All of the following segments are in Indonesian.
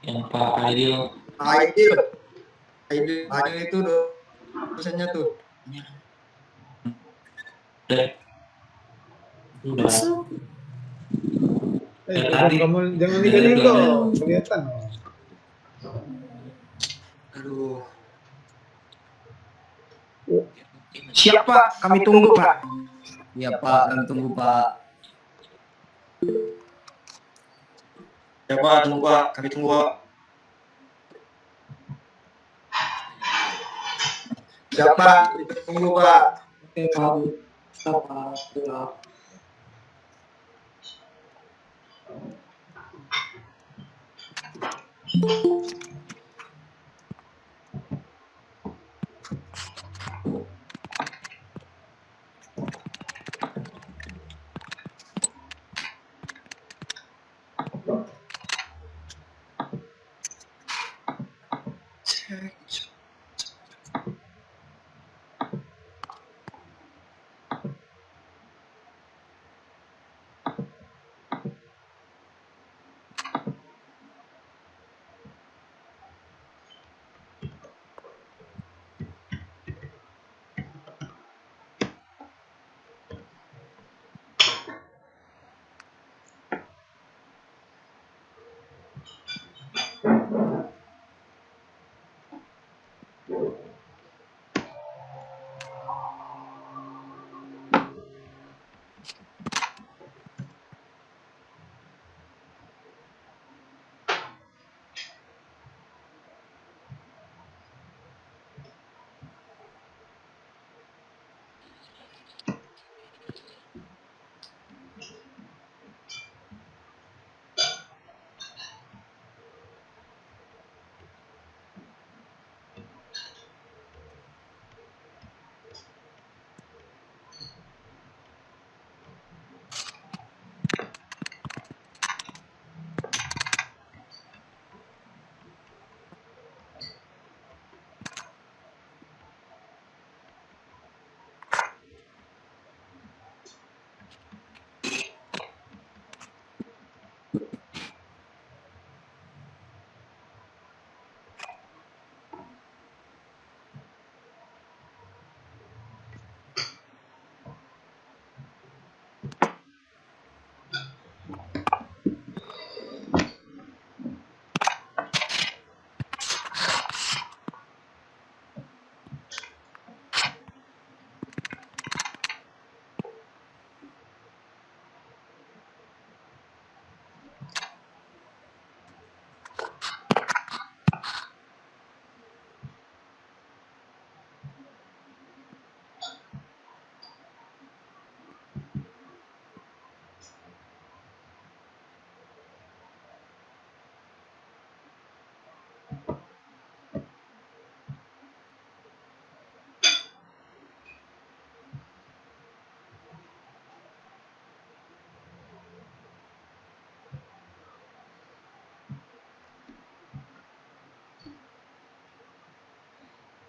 yang Pak Aidil. Aidil itu dosennya tuh. Udah. Kamu jangan diginiin dong, kelihatan. Aduh. Siapa? Kami tunggu, Pak. Iya Pak, kami tunggu Pak. Ya Pak, tunggu Pak. Kami tunggu Pak. Siapa? Tunggu Pak. Oke Pak. Pak.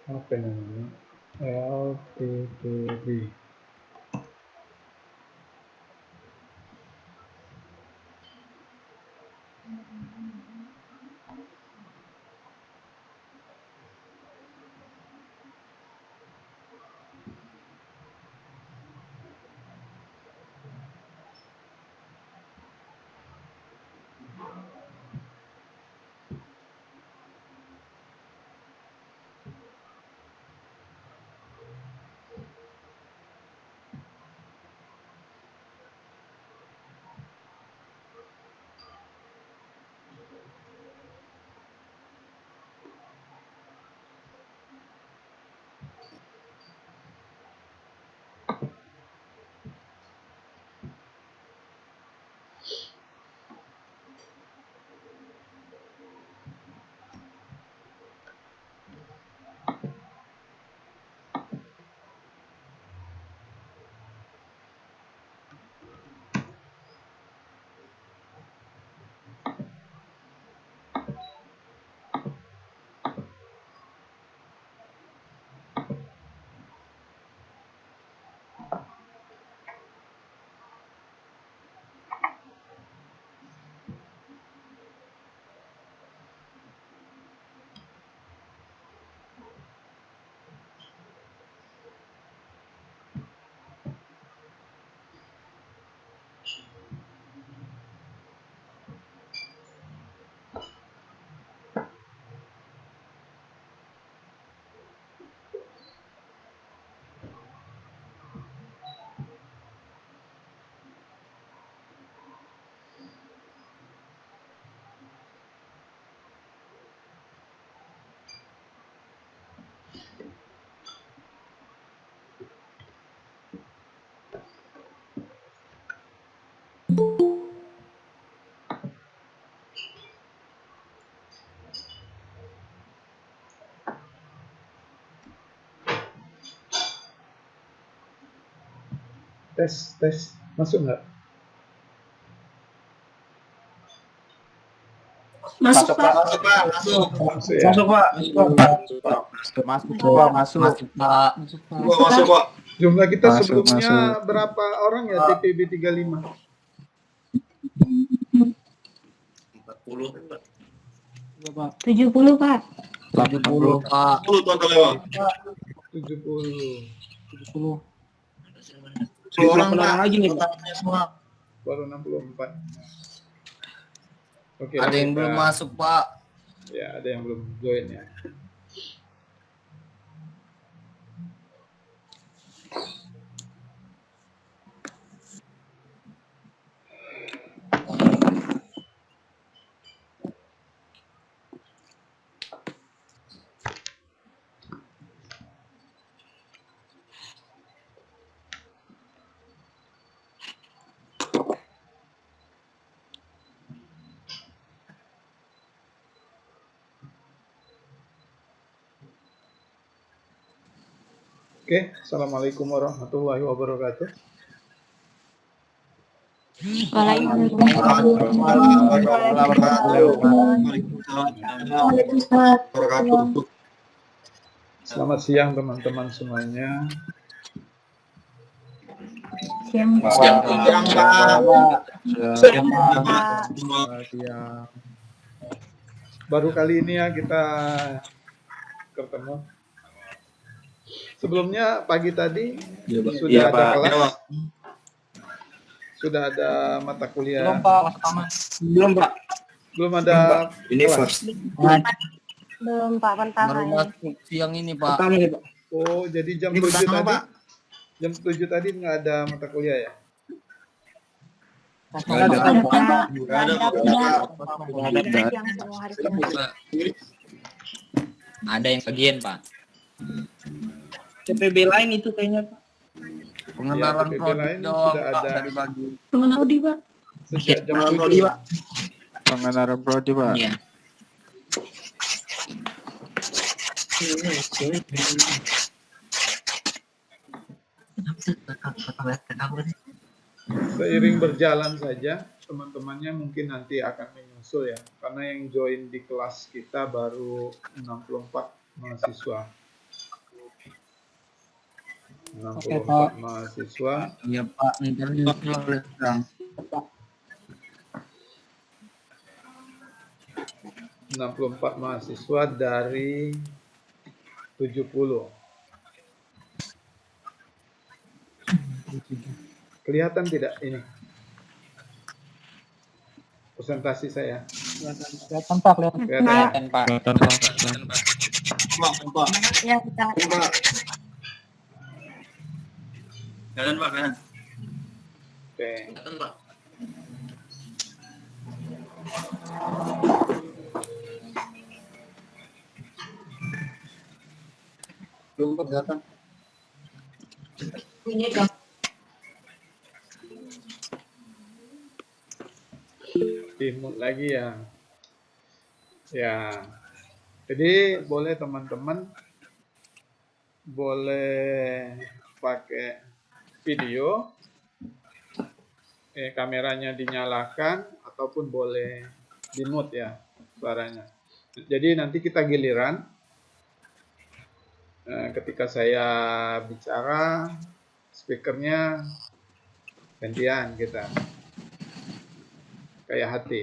Apa namanya? LPPB. Tes. Masuk nggak? Masuk, Pak. Masuk Pak, masuk. Masuk ya? Masuk Pak. Masuk Pak. Masuk Pak. Masuk Pak. Jumlah kita Masuk, sebelumnya masuk. berapa orang ya TPB 35? 40 Pak. 70, Pak. 70 Pak. 10 total Pak. 70. 10 orang Pak. Lagi nih Pak. Semua. Baru 64. Oke, Ada yang kita- belum masuk Pak. Ya, ada yang belum join ya. Oke, Assalamualaikum warahmatullahi wabarakatuh. Wabarakatuh. Selamat siang teman-teman semuanya. Siang. Siang Pak. Siang Pak. Baru kali ini ya kita ketemu. Sebelumnya pagi tadi sudah Iya ada Pak. kelas, sudah ada mata kuliah. Belum Pak. Belum ada Ini kelas. first. Belum, Pak. Pertama Baru ini. masuk siang ini Pak. Pertama nih Pak. Oh, jadi jam Ini 7 pertama, tadi. Pak. Jam 7 tadi nggak ada mata kuliah ya? Nggak ada. Ada, Pak. Nggak ada. Siang semua hari Senin. Ada yang bagian Pak. CPB lain itu kayaknya Pak. Pengenalan Ya, PPP produk lain doang sudah Pak ada. dari bagi. Teman Audi, Pak. Sejak jam Malam 7. Rodi Pak. Pengenalan Prodi Pak. Iya. Seiring berjalan saja, teman-temannya mungkin nanti akan menyusul ya. Karena yang join di kelas kita baru 64 mahasiswa. 64 mahasiswa. Iya Pak. Ntar dulu Kang. 64 mahasiswa dari 70. Kelihatan tidak ini? Presentasi saya. Kelihatan Pak, kelihatan. Kelihatan ya? Pak. Pak. Ya, kita. Pak. Jalan Pak, jalan. Oke. Jalan Pak. Belum Pak datang. Timut lagi ya. Ya. Jadi boleh teman-teman boleh pakai video, kameranya dinyalakan ataupun boleh di mute ya suaranya. Jadi nanti kita giliran. Ketika saya bicara, speakernya gantian kita. Kayak hati.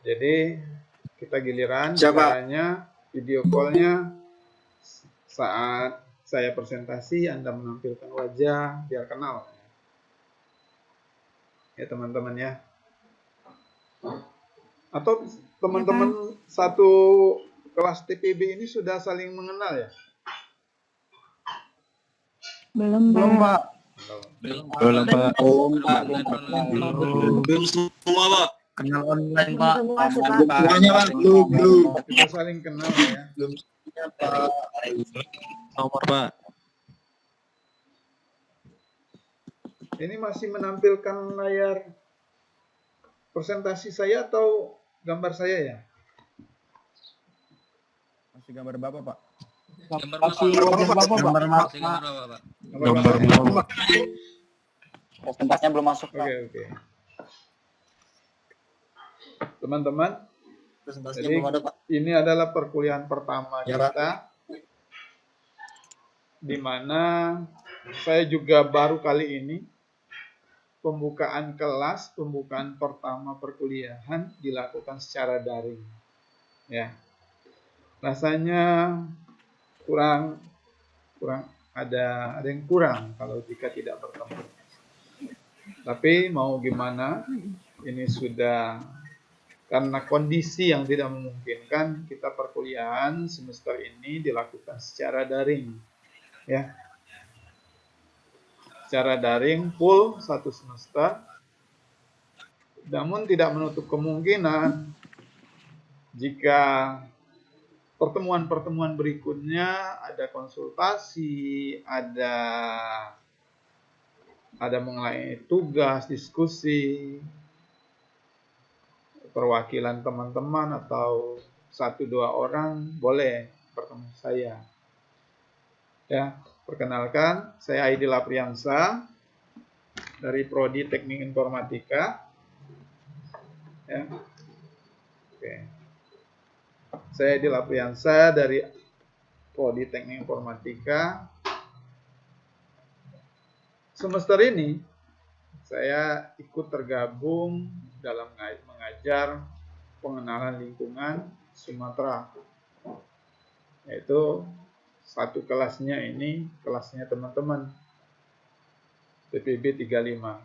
Jadi kita giliran Siapa? caranya video call-nya saat saya presentasi Anda menampilkan wajah biar kenal. Ya teman-teman ya. Atau teman-teman satu kelas TPB ini sudah saling mengenal ya? Belum, Pak. Belum Pak. Belum semua Pak. Kenal online Pak. Semua sih, Pak. Semuanya Pak. Belum. Kita saling kenal ya. Belum semuanya Pak. Nomor Pak. Ini masih menampilkan layar presentasi saya atau gambar saya ya? Masih gambar Bapak, Pak. Masih wajah Bapak, Pak. Gambar Bapak. Gambar Bapak. Presentasinya belum masuk, Pak. Oke. Teman-teman, Presentasinya jadi belum ada, Pak. ini adalah perkuliahan pertama Ya, Pak. kita, di mana saya juga baru kali ini pembukaan kelas, pembukaan pertama perkuliahan dilakukan secara daring. Ya, rasanya kurang ada yang kurang kalau jika tidak bertemu. Tapi mau gimana, ini sudah karena kondisi yang tidak memungkinkan, kita perkuliahan semester ini dilakukan secara daring. Ya, secara daring full 1 semester. Namun tidak menutup kemungkinan jika pertemuan-pertemuan berikutnya ada konsultasi, ada mengenai tugas, diskusi, perwakilan teman-teman atau 1-2 orang boleh bertemu saya. Ya, perkenalkan, saya Aidil Apriansa dari Prodi Teknik Informatika. Ya. Oke. Saya Aidil Apriansa dari Prodi Teknik Informatika. Semester ini saya ikut tergabung dalam mengajar pengenalan lingkungan Sumatera. Yaitu satu kelasnya ini, kelasnya teman-teman TPB 35.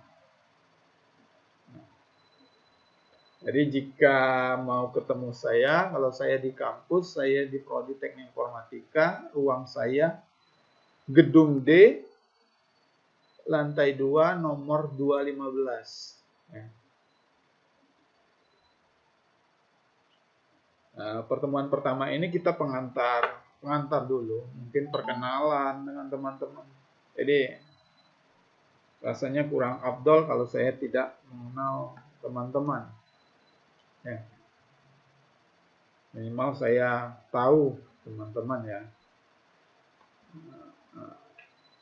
Jadi jika mau ketemu saya, kalau saya di kampus, saya di Prodi Teknik Informatika, ruang saya Gedung D, lantai 2, nomor 215. Ya. Nah, pertemuan pertama ini kita pengantar dulu, mungkin perkenalan dengan teman-teman. Jadi rasanya kurang afdol kalau saya tidak mengenal teman-teman. Ya. Minimal saya tahu teman-teman ya.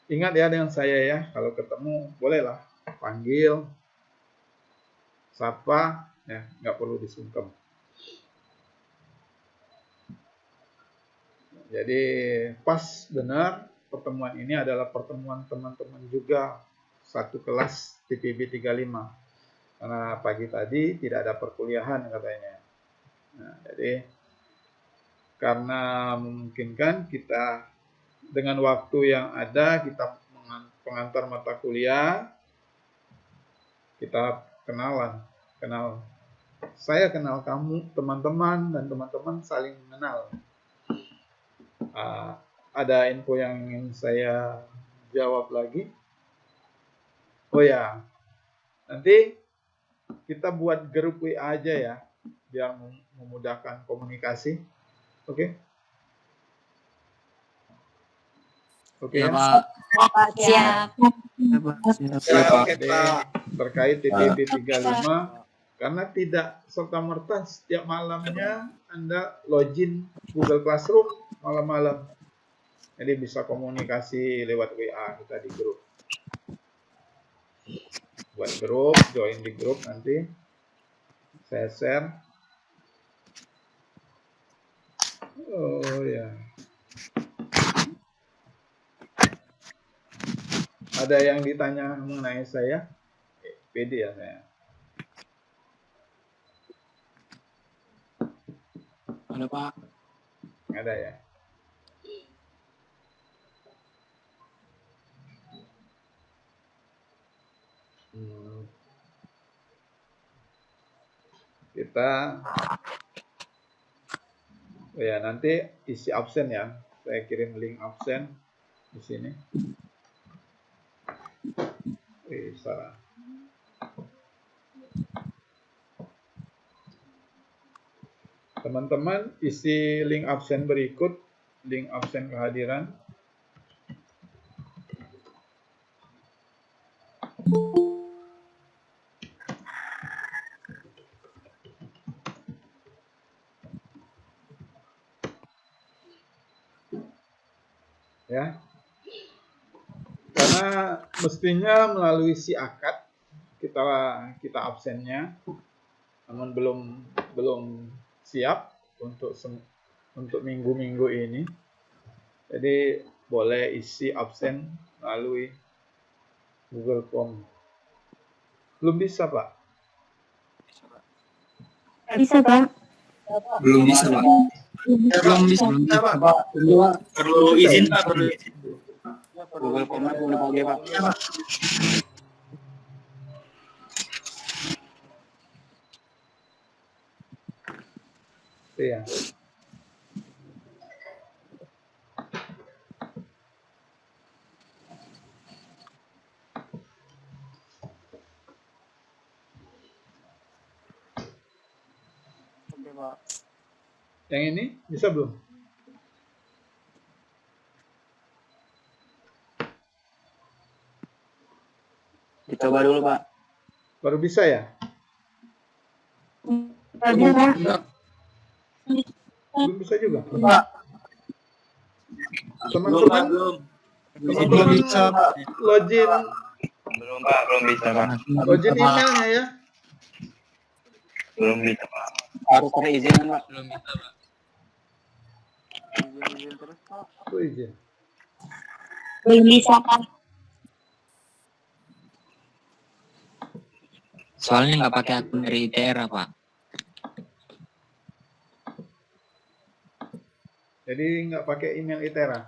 Ingat ya dengan saya ya, kalau ketemu bolehlah panggil, sapa, ya nggak perlu disungkem. Jadi pas benar pertemuan ini adalah pertemuan teman-teman juga satu kelas TPB 35. Karena pagi tadi tidak ada perkuliahan katanya. Nah, jadi karena memungkinkan kita dengan waktu yang ada kita pengantar mata kuliah, kita saya kenal kamu teman-teman dan teman-teman saling mengenal. Ada info yang ingin saya jawab lagi. Oh ya, nanti kita buat grup WA aja ya, biar memudahkan komunikasi. Oke? Oke ya? Pak, siap. Jadi, terkait TPB 35, karena tidak serta-merta setiap malamnya Anda login Google Classroom malam-malam. Jadi bisa komunikasi lewat WA kita di grup. Buat grup, join di grup nanti. Saya share. Oh ya. Ada yang ditanya mengenai saya? Pede ya saya. Ada Pak. Ada ya. Kita ya nanti isi absen ya. Saya kirim link absen di sini. Salah. Teman-teman, isi link absen berikut, link absen kehadiran. ya. Karena mestinya melalui si akad kita absennya, namun belum siap untuk minggu-minggu ini. Jadi boleh isi absen melalui Google Form. Belum bisa, Pak? Bisa, Pak. Belum bisa, Pak. Belum bisa, Pak. Perlu izin, Pak. Perlu izin. Google Form belum dipakai, Pak. Iya. Oke, Pak. Yang ini bisa belum? Dicoba dulu, Pak. Baru bisa ya? Ada, Pak. Belum bisa juga. Pak. Teman-teman Belum bisa, Pak. login Belum, Pak. Belum bisa, Pak. login emailnya ya. Belum bisa, Pak. Harus ada izin, Pak. Belum bisa, Pak. Izin terus, Pak. Aku izin. Belum bisa, Pak. Soalnya nggak pakai akun dari ITERA, Pak. Jadi nggak pakai email ITERA.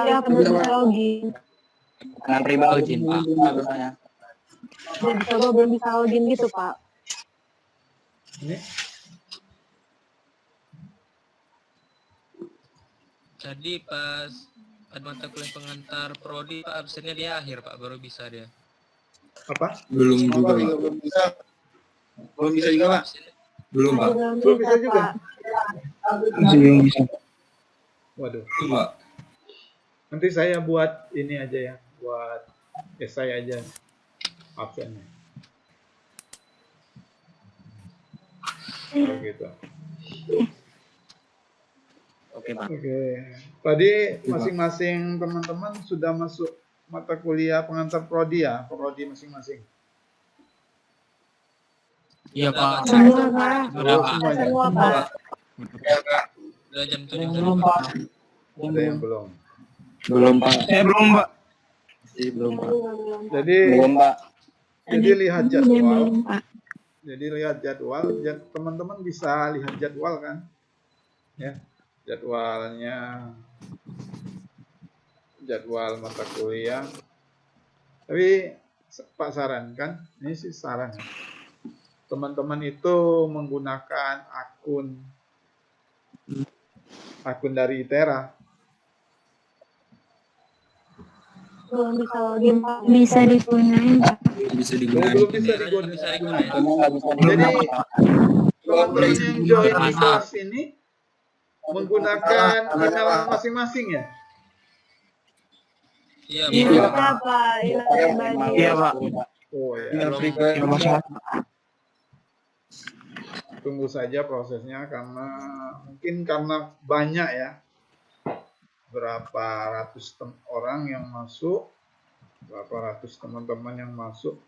Ya, belum bisa login. Dengan pribadi, Izin, Pak. Biasanya. Udah dicoba belum bisa login gitu, Pak. Ini Jadi pas ada mata kuliah pengantar prodi Pak absennya di akhir Pak baru bisa dia. apa? Belum juga, Pak. Belum bisa. Belum bisa juga, Pak. Belum, Pak. Belum bisa juga. Belum bisa. Waduh. Belum, Pak. Nanti saya buat ini aja ya, buat esai aja absennya. Oh, gitu. Oke, Pak. Oke. Tadi masing-masing teman-teman sudah masuk mata kuliah pengantar prodi ya, prodi masing-masing. Iya, Pak. Semua, Pak. Udah, Pak. Semuanya. Semua, Pak. Udah jam 7 Belum, Pak. Ada yang belum. Belum, Pak. Belum, Pak. Belum, Pak. Jadi Belum, Pak. lihat jadwal. Belum, Pak. Jadi lihat jadwal, teman-teman bisa lihat jadwal kan? Ya, jadwalnya, jadwal mata kuliah. Tapi Pak sarankan, ini sih saran. Teman-teman itu menggunakan akun dari ITERA. Belum bisa login, Pak. Bisa digunain, Pak. Bisa Belum digunakan. bisa digunakan. Ini nggak bisa Jadi digunakan, Pak. teman-teman yang join di kelas ini menggunakan email masing-masing ya. Iya Iya, Pak. Pak. Pak? Iya, Pak. Oh ya. Email pribadi. Tunggu saja prosesnya karena mungkin karena banyak ya, berapa ratus orang yang masuk, berapa ratus teman-teman yang masuk,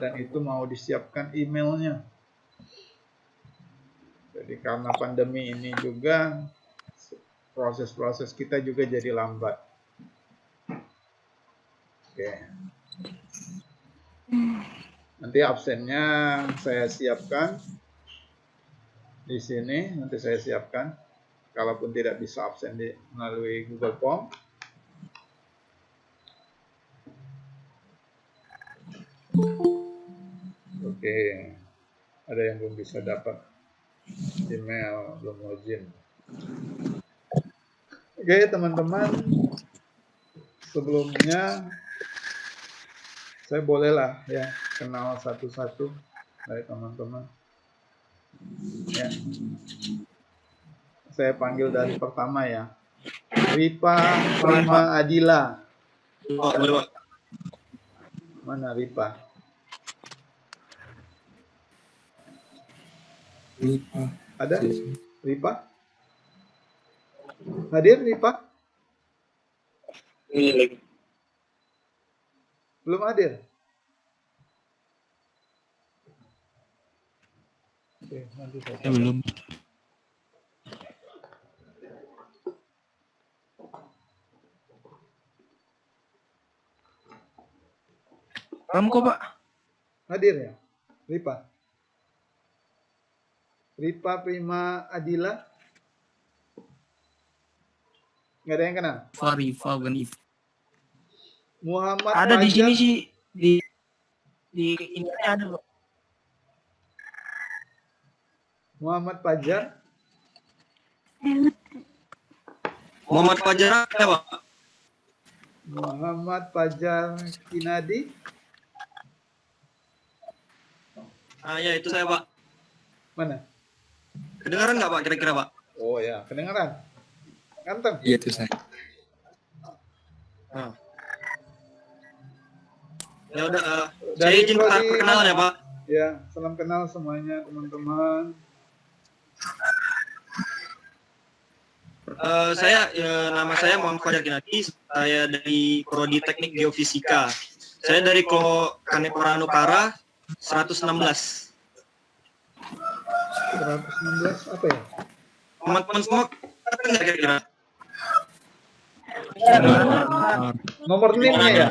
dan itu mau disiapkan emailnya. Jadi karena pandemi ini juga proses-proses kita juga jadi lambat. Oke. Nanti absennya saya siapkan di sini, nanti saya siapkan. Kalaupun tidak bisa absen melalui Google Form. Oke, ada yang belum bisa dapat email, belum login. Oke, teman-teman, sebelumnya saya bolehlah ya kenal satu-satu dari teman-teman. Ya. Saya panggil dari pertama ya. Ripa Prima Adila. Oh, boleh, Pak. Mana Ripa? Lupa. Ada? Ripa? Hadir Ripa? Ini lagi. Belum hadir? Oke, nanti saya Belum. Paham kok, Pak? hadir ya? Ripa? Ripa Prima Adila? Nggak ada yang kenal? Farifa bukan If. Muhammad Ada di Fajar? sini sih di ini ada, Pak. Muhammad Fajar? Muhammad Fajar ada, Pak? Muhammad Fajar Kinadi? Ah ya, itu saya, Pak. Mana? Kedengaran nggak, Pak, kira-kira, Pak? Oh ya, kedengaran. Ganteng. Iya itu saya. Ya udah, saya Dari izin prodi- perkenalan ya, Pak. Ya, salam kenal semuanya teman-teman. Nama saya Muhammad Fajar Kinadi. Saya dari Prodi Teknik Geofisika. Saya dari Kanekora Nukara 116. 116 apa ya? Teman-teman semua ngerti nggak kira-kira? Nomor NIM-nya ya?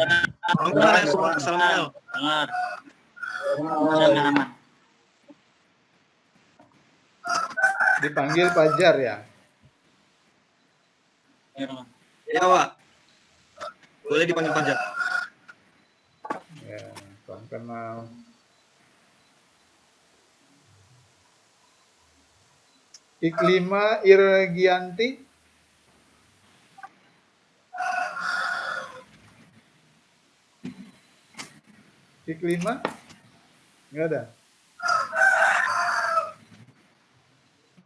Salam kenal. Dipanggil Fajar ya? Ya, Pak. Boleh dipanggil Fajar. Ya, salam kenal. Iklima Irgianti? Iklima? Nggak ada.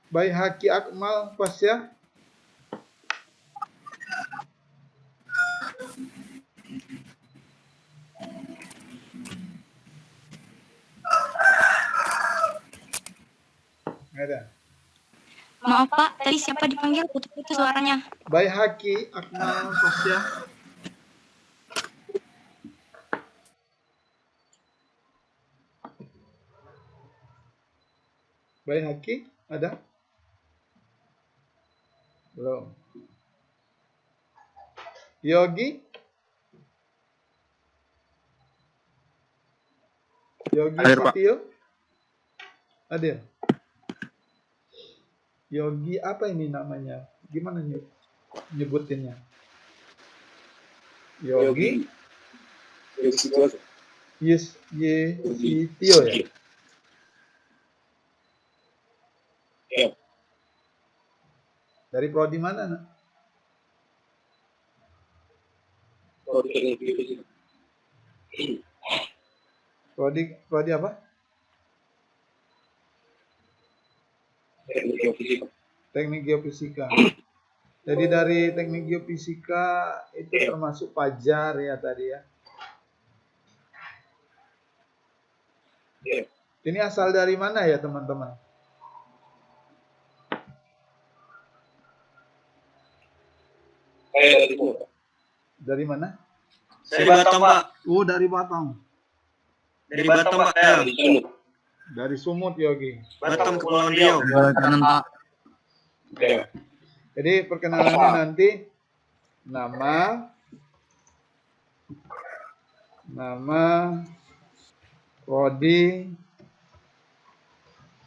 Baihaqi Akmal Pasya? Nggak ada. Maaf Pak, tadi siapa dipanggil? Putus-putus suaranya. Baihaqi Akmal Pasya? Baihaqi ada? Belum. Yogi? Yogi Hadir, Pak. Setio? Hadir. Yogi apa ini namanya? Gimana nyebutinnya? Yogi? Yes, Setio ya? Dari prodi mana, Nak? Prodi apa? Teknik Geofisika. Jadi dari Teknik Geofisika itu termasuk Fajar ya tadi ya. Ini asal dari mana ya teman-teman? Dari mana? Dari Batam, Pak. Oh, dari Batam. Dari Batam, Pak. Ya. Dari Sumut, Yogi. Batam, Kepulauan Riau. Kanan, Pak. Jadi perkenalannya nanti nama, prodi,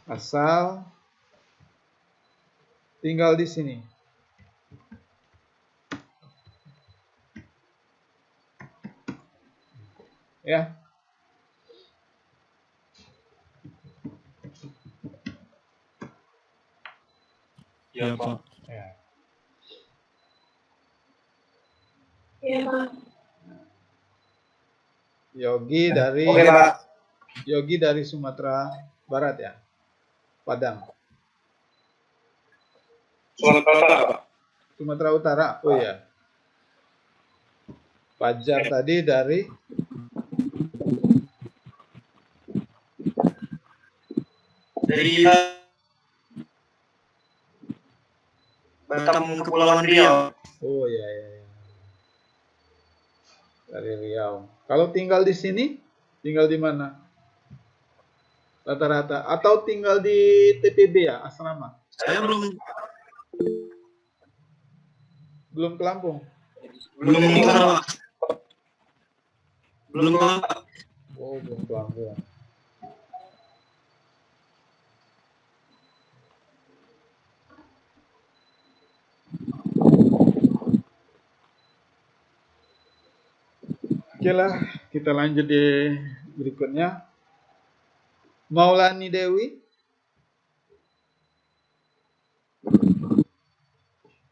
asal, tinggal di sini. Ya. Iya Pak. Ya. Iya Pak. Yogi dari Sumatera Barat ya. Padang. Sumatera Utara. Oh ya. Fajar tadi dari Batam Kepulauan Riau. Oh iya, iya, iya. Dari Riau. Kalau tinggal di sini, tinggal di mana? Rata-rata. Atau tinggal di TPB ya, asrama? Saya Belum ke Lampung? belum ke sana, Pak. Belum ke Oh, belum ke Lampung. Oke lah, kita lanjut di berikutnya. Maulani Dewi.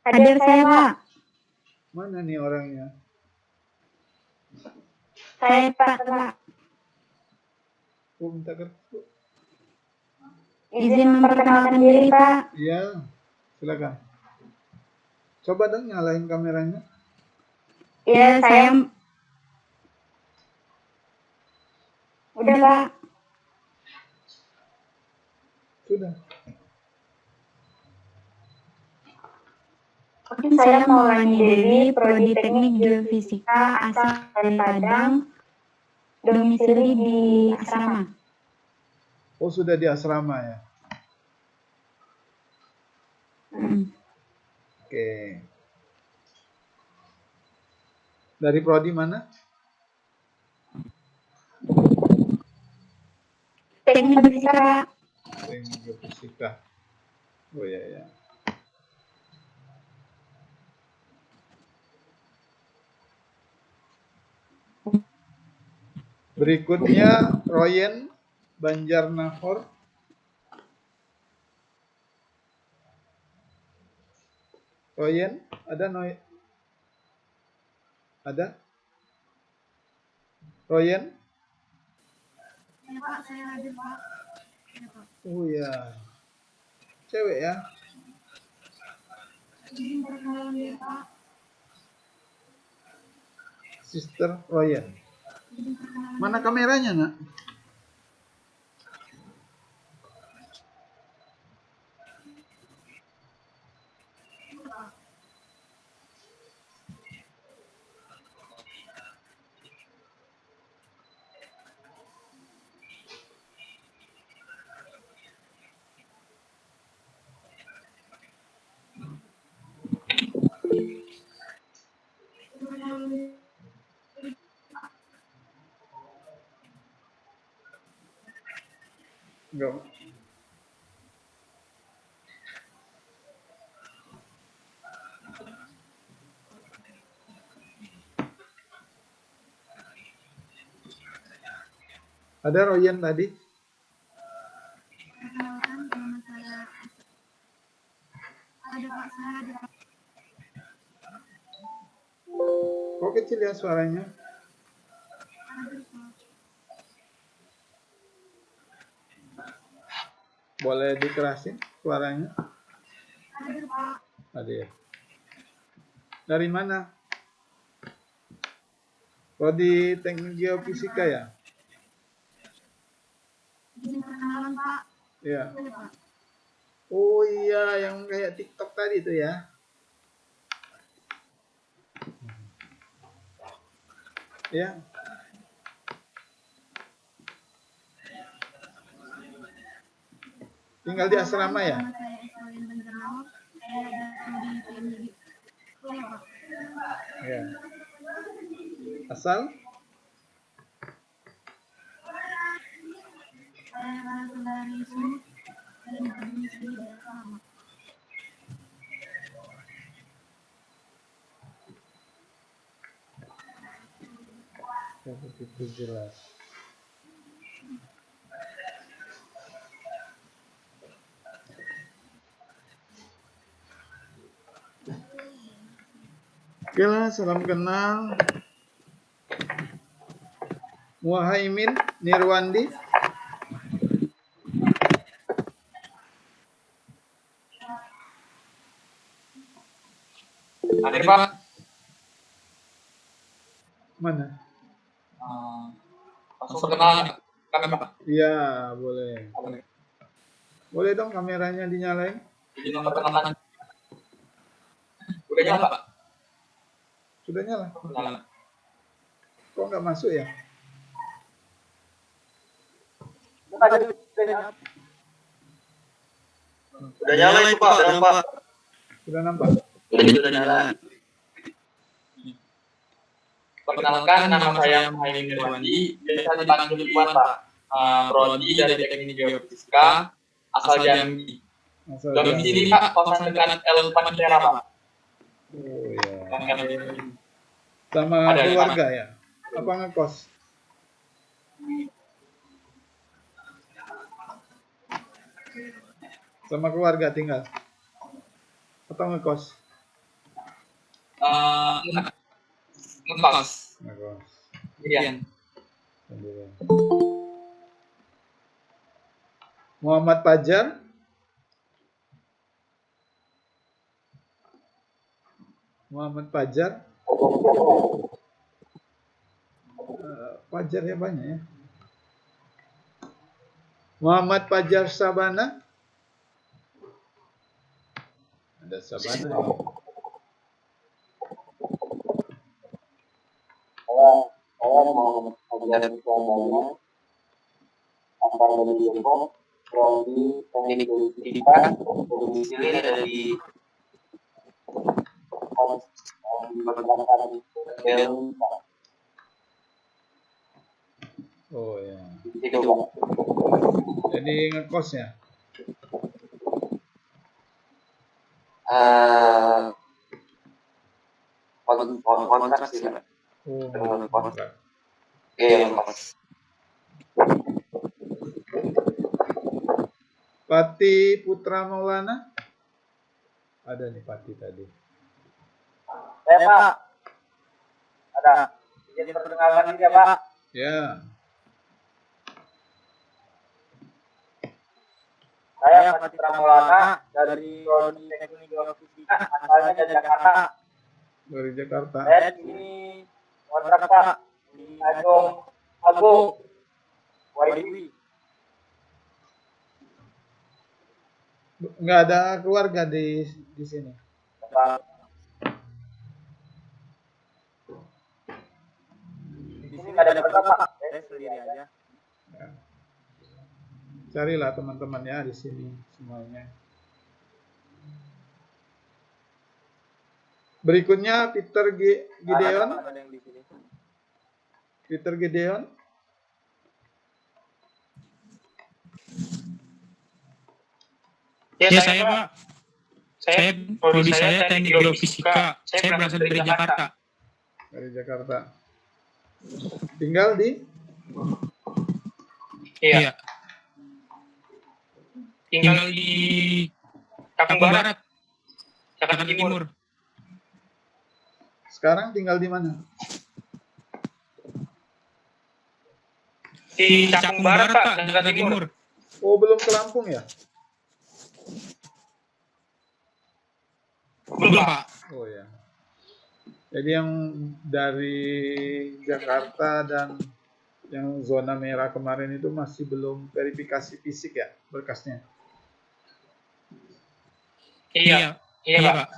Hadir saya, Pak. Mana nih orangnya? Saya, Pak. Oh, minta kartu. Izin memperkenalkan diri, Pak. Iya, silakan. Coba dong nyalain kameranya. Iya, saya... Udah, Pak. Sudah. Saya Maulani Dewi, Prodi Teknik Geofisika, asal dari Padang, domisili di asrama. Oh, sudah di asrama ya? Oke. Dari prodi mana? Teknik Geofisika, Pak. Teknik Geofisika. Oh iya, ya. Berikutnya Royen Banjarnagor. Royen, ada Noy? Ada? Royen? Ya, Pak, saya hadir, Pak. Oh ya. Cewek ya? Izin perkenalan diri, Pak. Sister Royen. Mana kameranya, Nak? Enggak. Ada Royen tadi? Ada, Pak, saya hadir. Kok kecil ya suaranya? Boleh dikerasin suaranya? Hadir, Pak. Hadir. Dari mana? Prodi Teknik Geofisika ya? Izin perkenalan, Pak. Iya. Boleh, Pak. Oh iya, yang kayak TikTok tadi itu ya? Ya. Tinggal di asrama ya? Nama saya Esroyen Banjarnagor. Saya ada prodi teknik. Boleh, Pak. Ya. Asal? Saya berasal dari Sumut dan berdomisili di asrama. Ya, begitu jelas. Oke lah, salam kenal. Muhaimin Nirwandi. Hadir, Pak. Mana? Langsung kenal kami, Pak. Iya, boleh. Boleh dong kameranya dinyalain? Izin memperkenalkan. Udah nyala, Pak. Sudah nyala. Nyala. Kok nggak masuk ya? Udah nyala itu Pak, udah nampak. Sudah nampak? Udah nyala. Perkenalkan, nama saya Muhammad Irwandi, biasa dipanggil Iwan, Pak. Prodi dari Teknik Geofisika, asal Jambi. Asal Domisili Jambi. Pak, kosan dekat L4 Tera, Pak. Oh ya. Yang Sama Ada, keluarga ya? Apa ngekos? Sama keluarga tinggal? Atau ngekos? ngekos. Ngekos. Iya. Sendirian. Muhammad Fajar. Muhammad Fajar. Fajar ya banyak ya. Muhammad Fajar Sabana. Ada Sabana ya. Saya mau mengajar Sabana, asal dari Depok, prodi Teknik Geofisika, domisili ada di Oh ya. itu, Pak. Jadi ngekos ya. Kontrak sih, Pak. Oh, kontrak. Iya, Pak. Pati Putra Maulana. Ada nih Pati tadi. Pak. Ada. Jadi perkenalkan diri ya, Pak. Ya. Saya Pati Pramulana dari prodi Teknik Geofisika, asalnya dari Jakarta. Dari Jakarta. Saya di sini kontrak, Pak, di Agung Waidiwi. Nggak ada keluarga di sini. Di sini nggak ada keluarga, Pak. Saya sendiri aja. Ya. Carilah teman-teman ya di sini semuanya. Berikutnya Peter Gideon. Ada yang di sini. Peter Gideon. Ya, saya Pak. Prodi saya Teknik Geofisika. Saya berasal dari Jakarta. Dari Jakarta. Tinggal di Iya. Tinggal di Cakung Barat, Jakarta Timur. sekarang tinggal di mana? Di Cakung Barat, Pak, Jakarta Timur. Oh, belum ke Lampung ya? Belum, Pak. Oh ya. Jadi yang dari Jakarta dan yang zona merah kemarin itu masih belum verifikasi fisik ya berkasnya? Iya, Pak.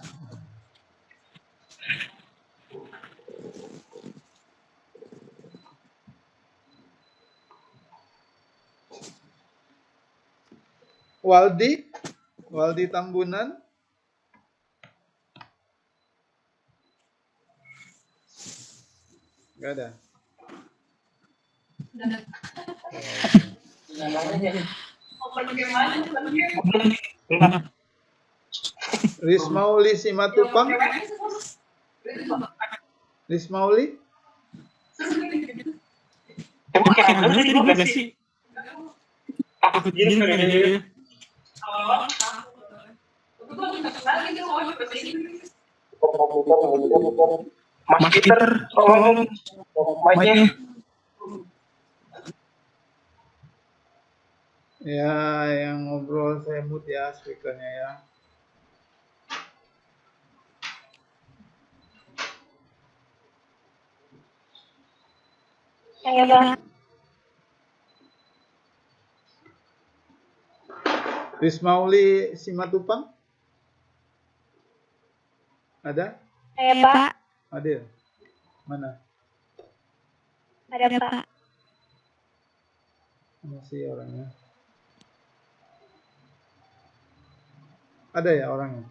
Waldi Tambunan. Gak ada. Rismauli Simatupang. Rismauli. Mas Peter, tolong mic-nya. Ya, yang ngobrol saya mute ya speakernya ya. Saya Pak. Rismauli Simatupang. Ada? Saya Pak. Adil? Mana? Ada Pak. Masih orangnya. Ada ya orangnya?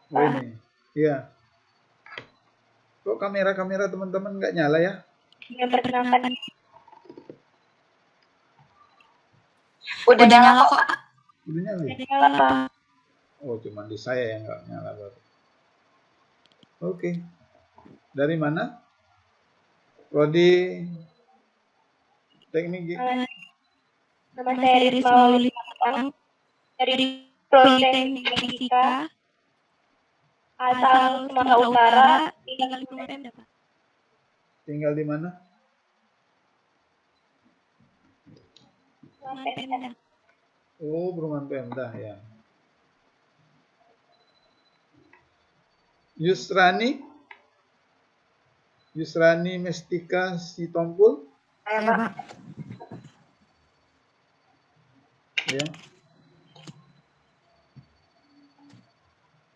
Oh ini. Iya. Kok kamera teman-teman nggak nyala ya? Yang perkenalkan. Udah nyala kok. Udah nyala ya? Nyala Pak. Oh, cuma di saya yang nggak nyala baru. Oke. Dari mana? Prodi Teknik Nama saya Risma Maulidi dari Prodi Teknik Geofisika asal Sumatera Utara, tinggal di Perumahan Pemda Pak. tinggal di mana? Perumahan Pemda. Oh, Perumahan Pemda ya. Yusrani Mestika Sitompul. Saya Pak. Ya.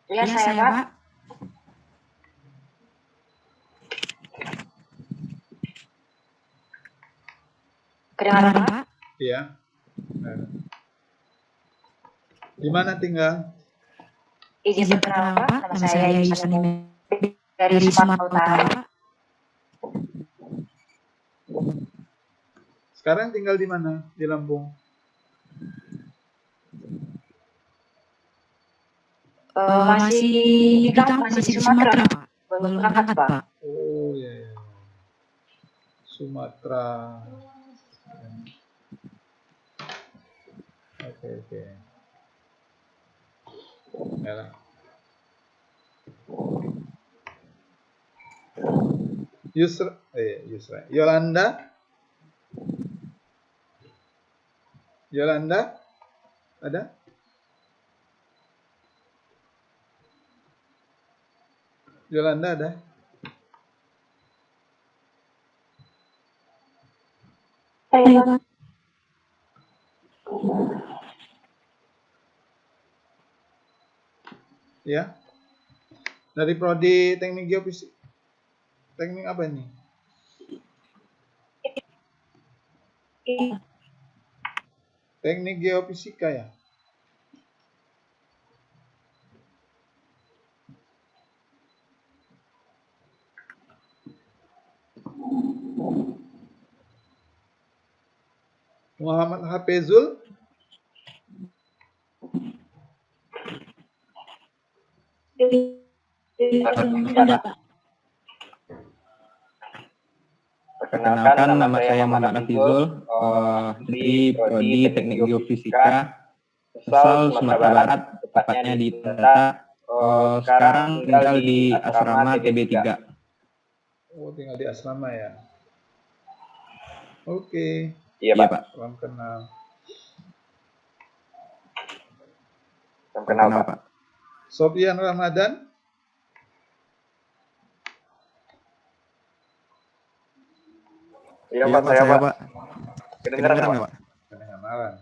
Iya saya Pak. Kedengaran Pak? Iya. Nah. Di mana tinggal? Izin perkenalan Pak. Nama saya Yusani dari Sumatera Utara Pak. Sekarang tinggal di mana? Di Lampung. Masih di Sumatera Pak. Belum berangkat Pak. Oh ya, ya. Sumatera. Oke. Ya. Yusra. Yolanda. Ada? Yolanda ada? Saya Pak. Ya. Dari Prodi Teknik Geofisika. Teknik apa ini? Teknik Geofisika ya? Muhammad Hafizul. Perkenalkan, nama saya Muhammad Hafizul dari Prodi Teknik Geofisika asal Sumatera Barat, tepatnya di Ternate. Sekarang tinggal di asrama TB3. Oh, tinggal di asrama ya. Oke. Iya Pak. Salam kenal. Salam kenal Pak. Sofian Ramadan. Iya Pak, saya Pak. Kedengaran nggak Pak? Kedengaran.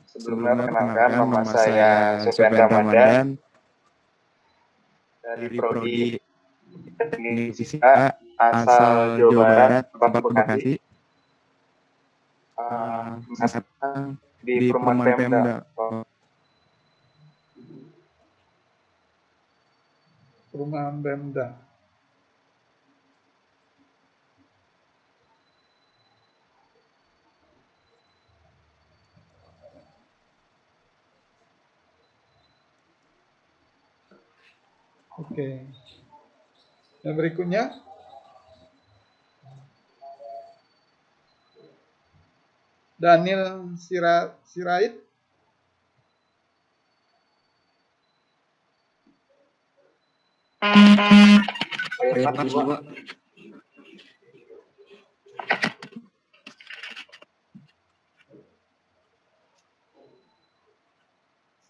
Sebelumnya perkenalkan, nama saya Sofian Ramadan dari Prodi Teknik Geofisika asal Jawa Barat, Kabupaten Bekasi. Di Perumahan Pemda. Perumahan Pemda. Oke. Yang berikutnya. Daniel Sirait.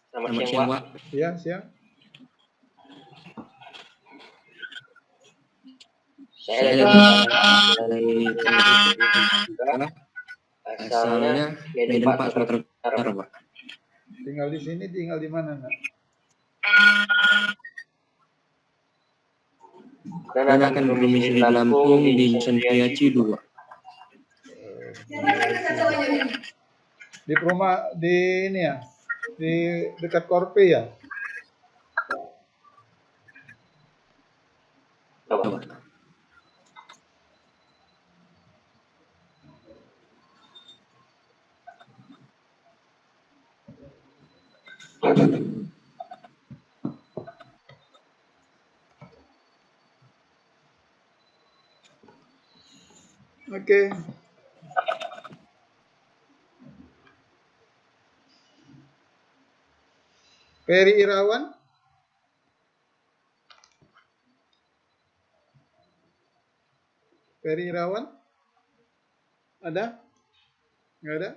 Selamat siang, Pak. Ya, siang. Saya dari asalnya Medan Pak, Sumatera Utara Pak. Tinggal di sini, tinggal di mana, Nak? Dan akan berdomisili di Lampung di Sentriaci 2. Di rumah di ini ya, di dekat Korpe ya. Oke. Ferry Irawan. Ferry Irawan. Ada? Nggak ada?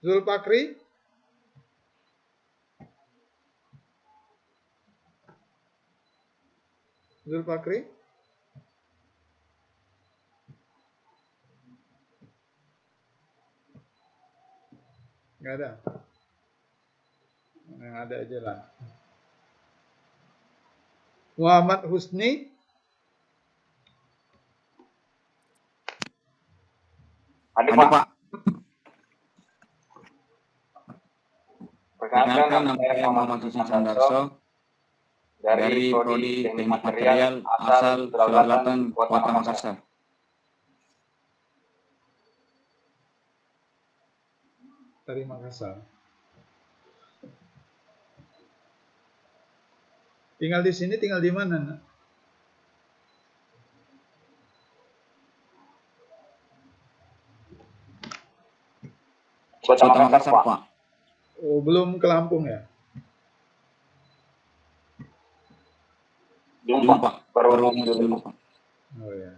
Zulfakri. Zulfakri. Nggak ada. Yang ada aja lah. Muhammad Husni. Ada Pak. Perkenalkan nama saya Muhammad Husni Sandarso dari Prodi Teknik Material asal Sulawesi Selatan, Kota Makassar. Dari Makassar. Tinggal di sini, tinggal di mana, Nak? Kota Makassar Pak. Oh, belum ke Lampung ya? Belum Pak. Baru dulu Pak. Oh ya.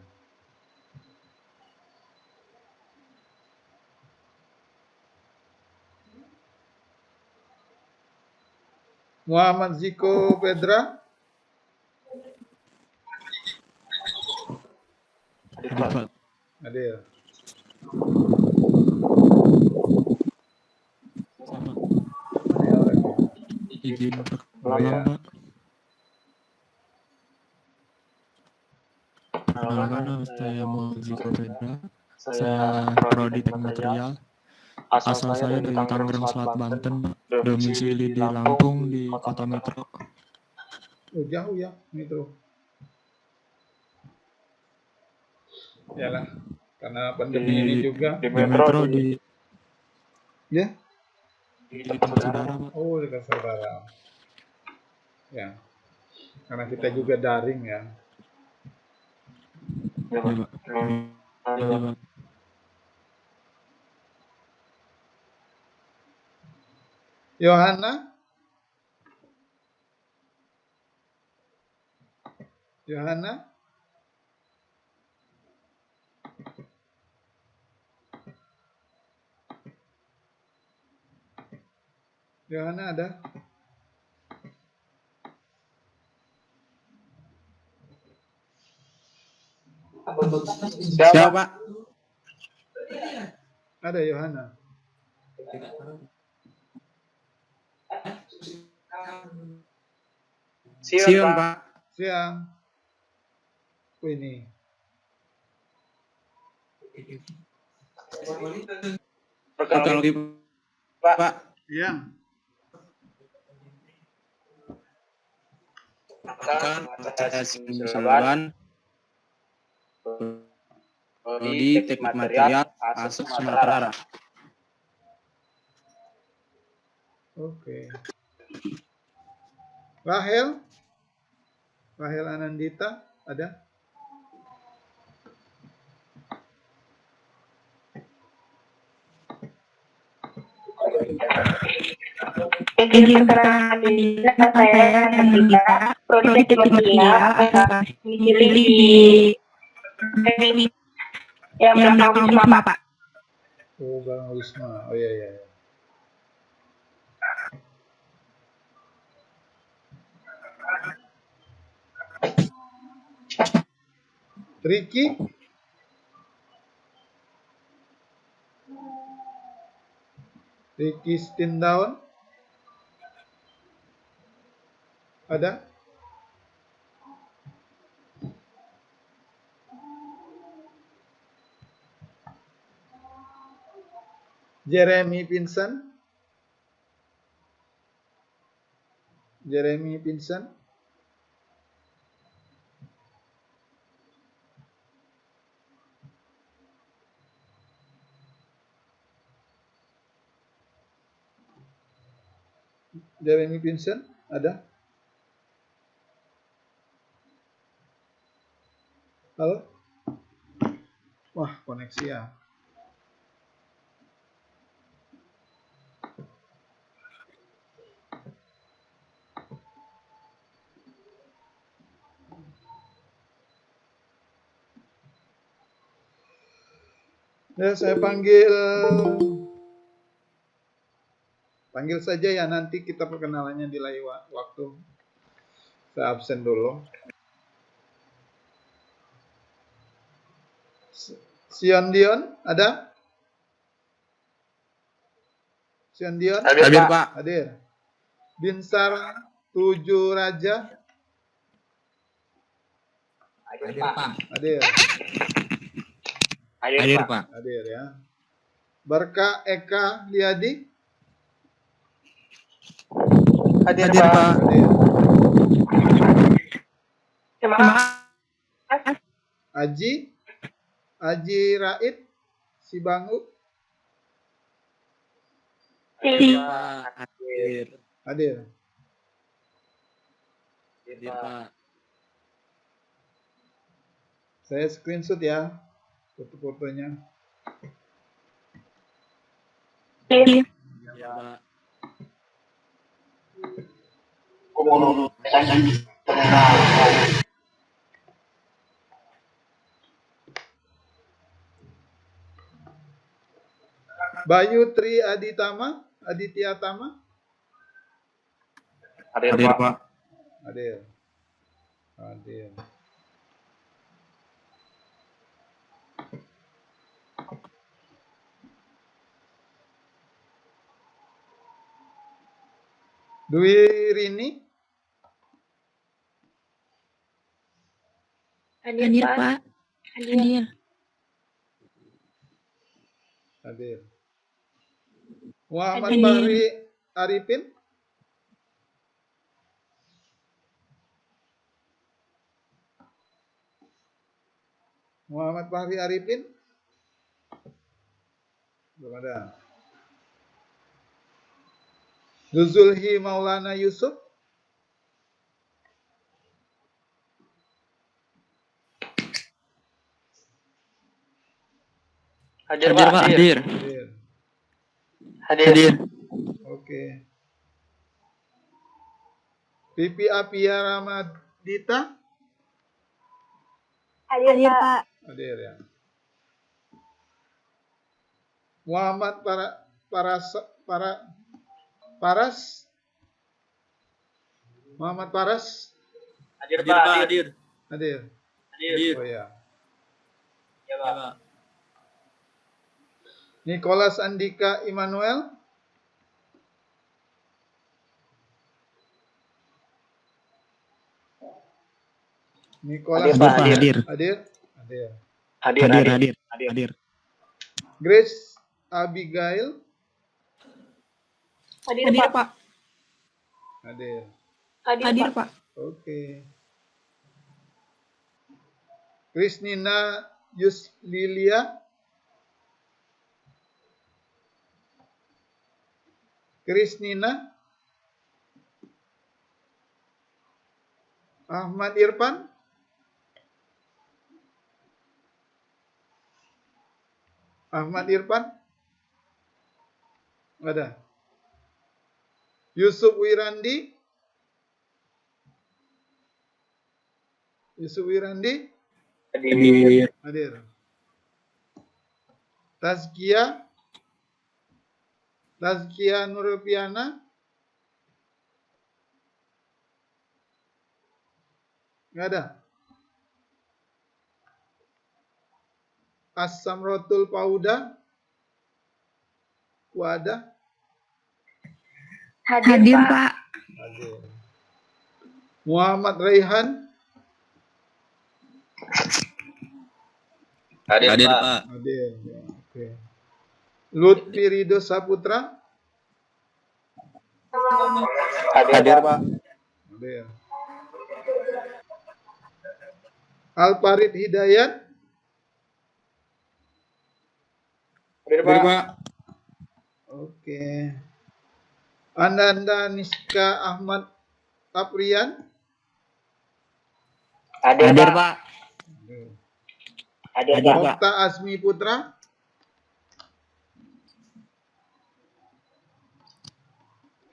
Muhammad Ziko Pedra. Adil. Izin Oh, ya. perkenalkan, saya Muhammad Ziko Pedra. Saya Prodi Teknik Material. Asal saya dari Tangerang Selatan, Banten, domisili di Lampung di Kota Metro. Oh, jauh ya, Metro. Yalah, karena pandemi ini juga. Di Metro di Ya? dekat saudara Pak. Oh, dekat saudara. Ya. Karena kita juga daring ya. Iya Pak. Iya Pak. Yohana. Yohana. Yohana ada? Siapa Pak? Ada Yohana. Siang Pak. Siang. Oh, ini. Teknologi Pak. Iya. Kan saya Sulwan. Prodi Teknik Material asal Sumatera. Oke. Rahel. Rahel Anandita ada? Izin keterangan diri saya Nandita, Prodi Teknik Material, domisili di yang belakang Wisma Pak. Oh, Gang Wisma. Oh iya iya. Ricky? Ricky Stindown? Ada? Jeremy Vincent? Jeremy Vincent? Jeremy Vincent? Ada? Halo? Wah, koneksi ya. Ya, saya panggil saja ya, nanti kita perkenalannya di lain waktu. Saya absen dulu. Sion Dion, ada? Sion Dion? Hadir, Pak. Hadir. Binsar 7 Raja? Hadir, Pak. Hadir. Hadir, Pak. Hadir ya. Berkah Eka Liadi? Hadir, Pak. Hadir. Terima kasih. Aji Raid Sibangu? Hadir. Hadir. Hadir, Pak. Saya screenshot ya foto-fotonya. Ya, Pak. Bayu Tri Aditya Tama? Hadir, Pak. Hadir. Hadir. Dwi Rini? Hadir, Pak. Hadir. Hadir. Muhammad Hadir. Bahri Arifin? Muhammad Bahri Arifin? Belum ada. Zulhi Maulana Yusuf? Hadir, Pak. Hadir. Hadir. Hadir. Oke. Pipi Apia Ramadita? Hadir, Pak. Hadir ya. Muhammad Paras? Muhammad Paras? Hadir, Pak. Hadir. Hadir. Hadir. Oh ya. Ya, Pak. Nicholas Andika Immanuel? Nicholas Hadir, Pak. Hadir. Hadir. Grace Abigail? Hadir, Pak. Hadir. Hadir, Pak. Oke. Krisnina Yuslilia? Krisnina? Ahmad Irfan? Ahmad Irfan? Ada. Yusuf Wirandi? Yusuf Wirandi? Hadir. Hadir. Tazkia? Tazkia Nurpiana? Nggak ada. As-Samrotul Pauda. Wada. Hadir, Pak. Hadir. Muhammad Raihan. Hadir, Hadir, Pak. Pak. Hadir. Ya, oke. Lutfi Ridho Saputra. Hadir, Pak. Hadir. Alfarid Hidayat. Hadir, Hadir, Pak. Pak. Oke. Ananda Niska Ahmad Taprian. Hadir, Pak. Hadir. Hadir, Pak. Okta Asmi Putra.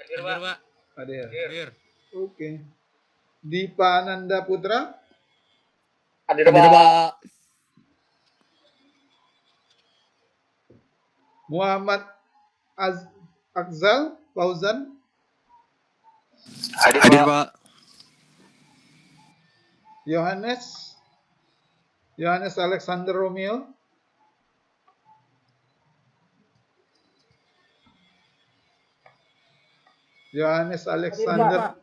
Hadir, Pak. Hadir. Hadir. Oke. Dipa Ananda Putra. Hadir, Pak. Muhammad Akzal Fauzan. Hadir, Pak. Yohanes Alexander Romeo. Yohanes Alexander.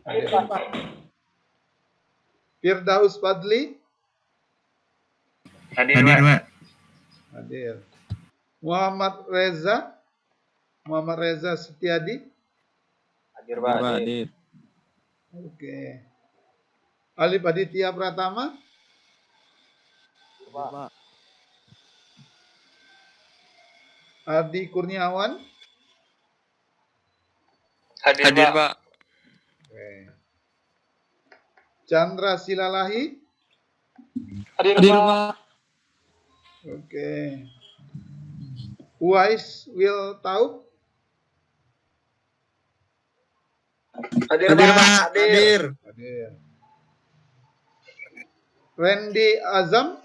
Hadir, Pak. Firdaus Fadli. Hadir, Pak. Hadir. Muhammad Reza Setiadi. Hadir, Pak. Hadir. Oke. Alif Aditya Pratama. Pak. Ardi Kurniawan. Hadir, Pak. Oke. Chandra Silalahi. Hadir, Pak. Oke. Uwais Will Taub. Hadir, Pak. Hadir. Hadir. Randy Azam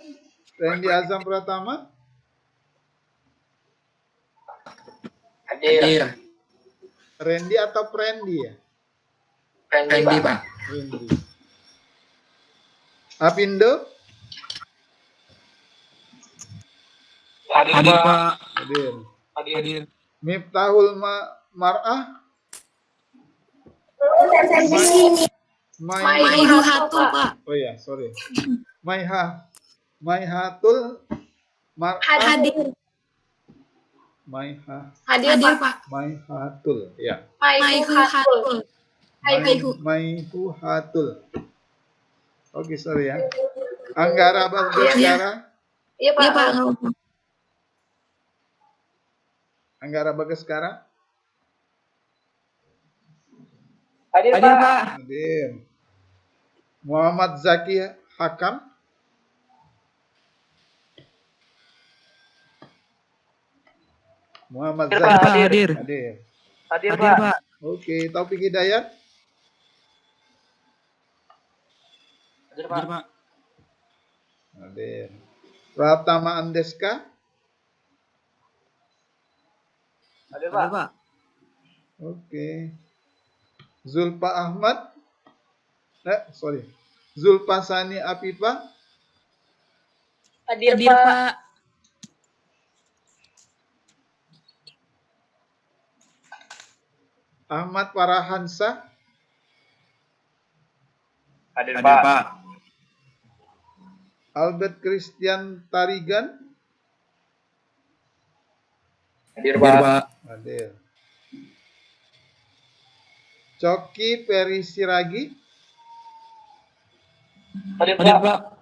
Pratama. Hadir. Randy atau Prendi ya? Randy, Pak. Randy. Apindo. Hadir, Pak. Hadir. Hadir. Miftahul Mar'ah. Maihatul, Pak. Oh ya, sorry. Maihatul Mar'ah. Hadir. Hadir, Pak. Maihatul, ya. Maihuhatul. Maihuhatul. Oke, sorry ya. Anggara Bagaskara. Iya, Pak. Anggara Bagaskara. Hadir, Pak. Hadir. Muhammad Zaki Hakam. Muhammad Hadir, Zaki. Pak. Hadir. Hadir, Pak. Oke, Taufik Hidayat. Hadir, Pak. Hadir. Pratama Andeska. Hadir, Pak. Oke. Zulfa Ahmad. Zulfa Sani Apipa. Hadir, Pak. Ahmad Parahansa. Hadir, Hadir, Pak. Pak. Albert Christian Tarigan. Hadir, Hadir, Pak. Pak. Hadir. Coki Peri Siragi. Hadir, Hadir, Pak. Pak.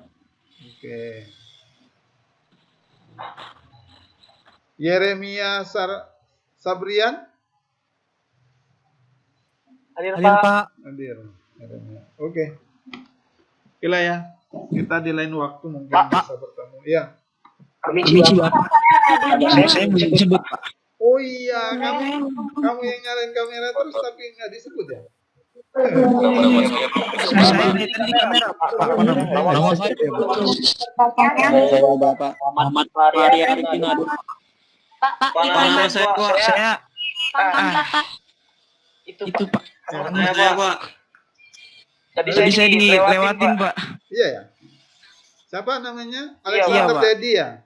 Oke. Yeremia Sabrian. Hadir, Hadir, Pak. Pak. Hadir. Yeremia. Oke. Gila ya. Kita di lain waktu mungkin Pak. bisa bertemu. Ya. Permisi, Bapak. Saya bisa disebut, Pak. Oh iya, kamu yang nyalain kamera terus tapi nggak disebut ya? Saya lihat di kamera, Pak. Nama saya Bapak. Muhammad Fahri Arifin Adu. Nama saya Pak. Saya Itu, itu, Pak. Nama saya Pak. Tadi saya dilewatin, Pak. Iya ya. Siapa namanya? Iya, Alexander Pak. Dedi ya?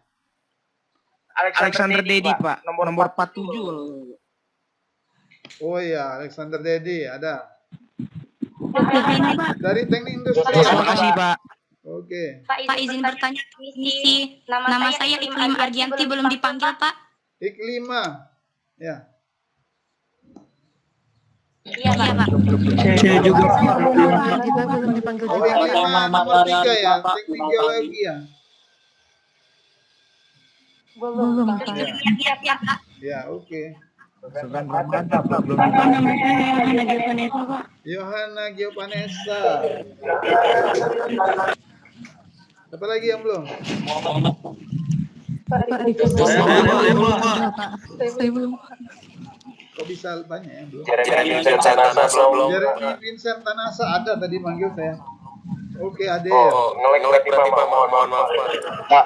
Alexander Dedi, Pak. Nomor 47. Oh iya, Alexander Dedi ada. Ini, Pak. Dari teknik industri. Terima kasih, Pak. Oke. Pak izin bertanya, misi nama saya Iklim Argianti belum dipanggil, Pak. Iklima. Ya. Iya, Pak. Saya juga. Kita belum dipanggil Oh, Iklima nomor 3 ya, teknik geologi ya. Belum, Pak. Ya, oke. Sofian Ramadan Pak belum Apa namanya Yohana Geopanesa, Pak? Yohana Geopanesa. Apa lagi yang belum? Pak Riko. Saya belum. Kok bisa banyak ya belum? Jeremy Vincent Tanasa belum. Jeremy Vincent Tanasa ada tadi manggil saya. Oke, Ade. Oh, ngelek berarti Pak. Mohon maaf. Pak.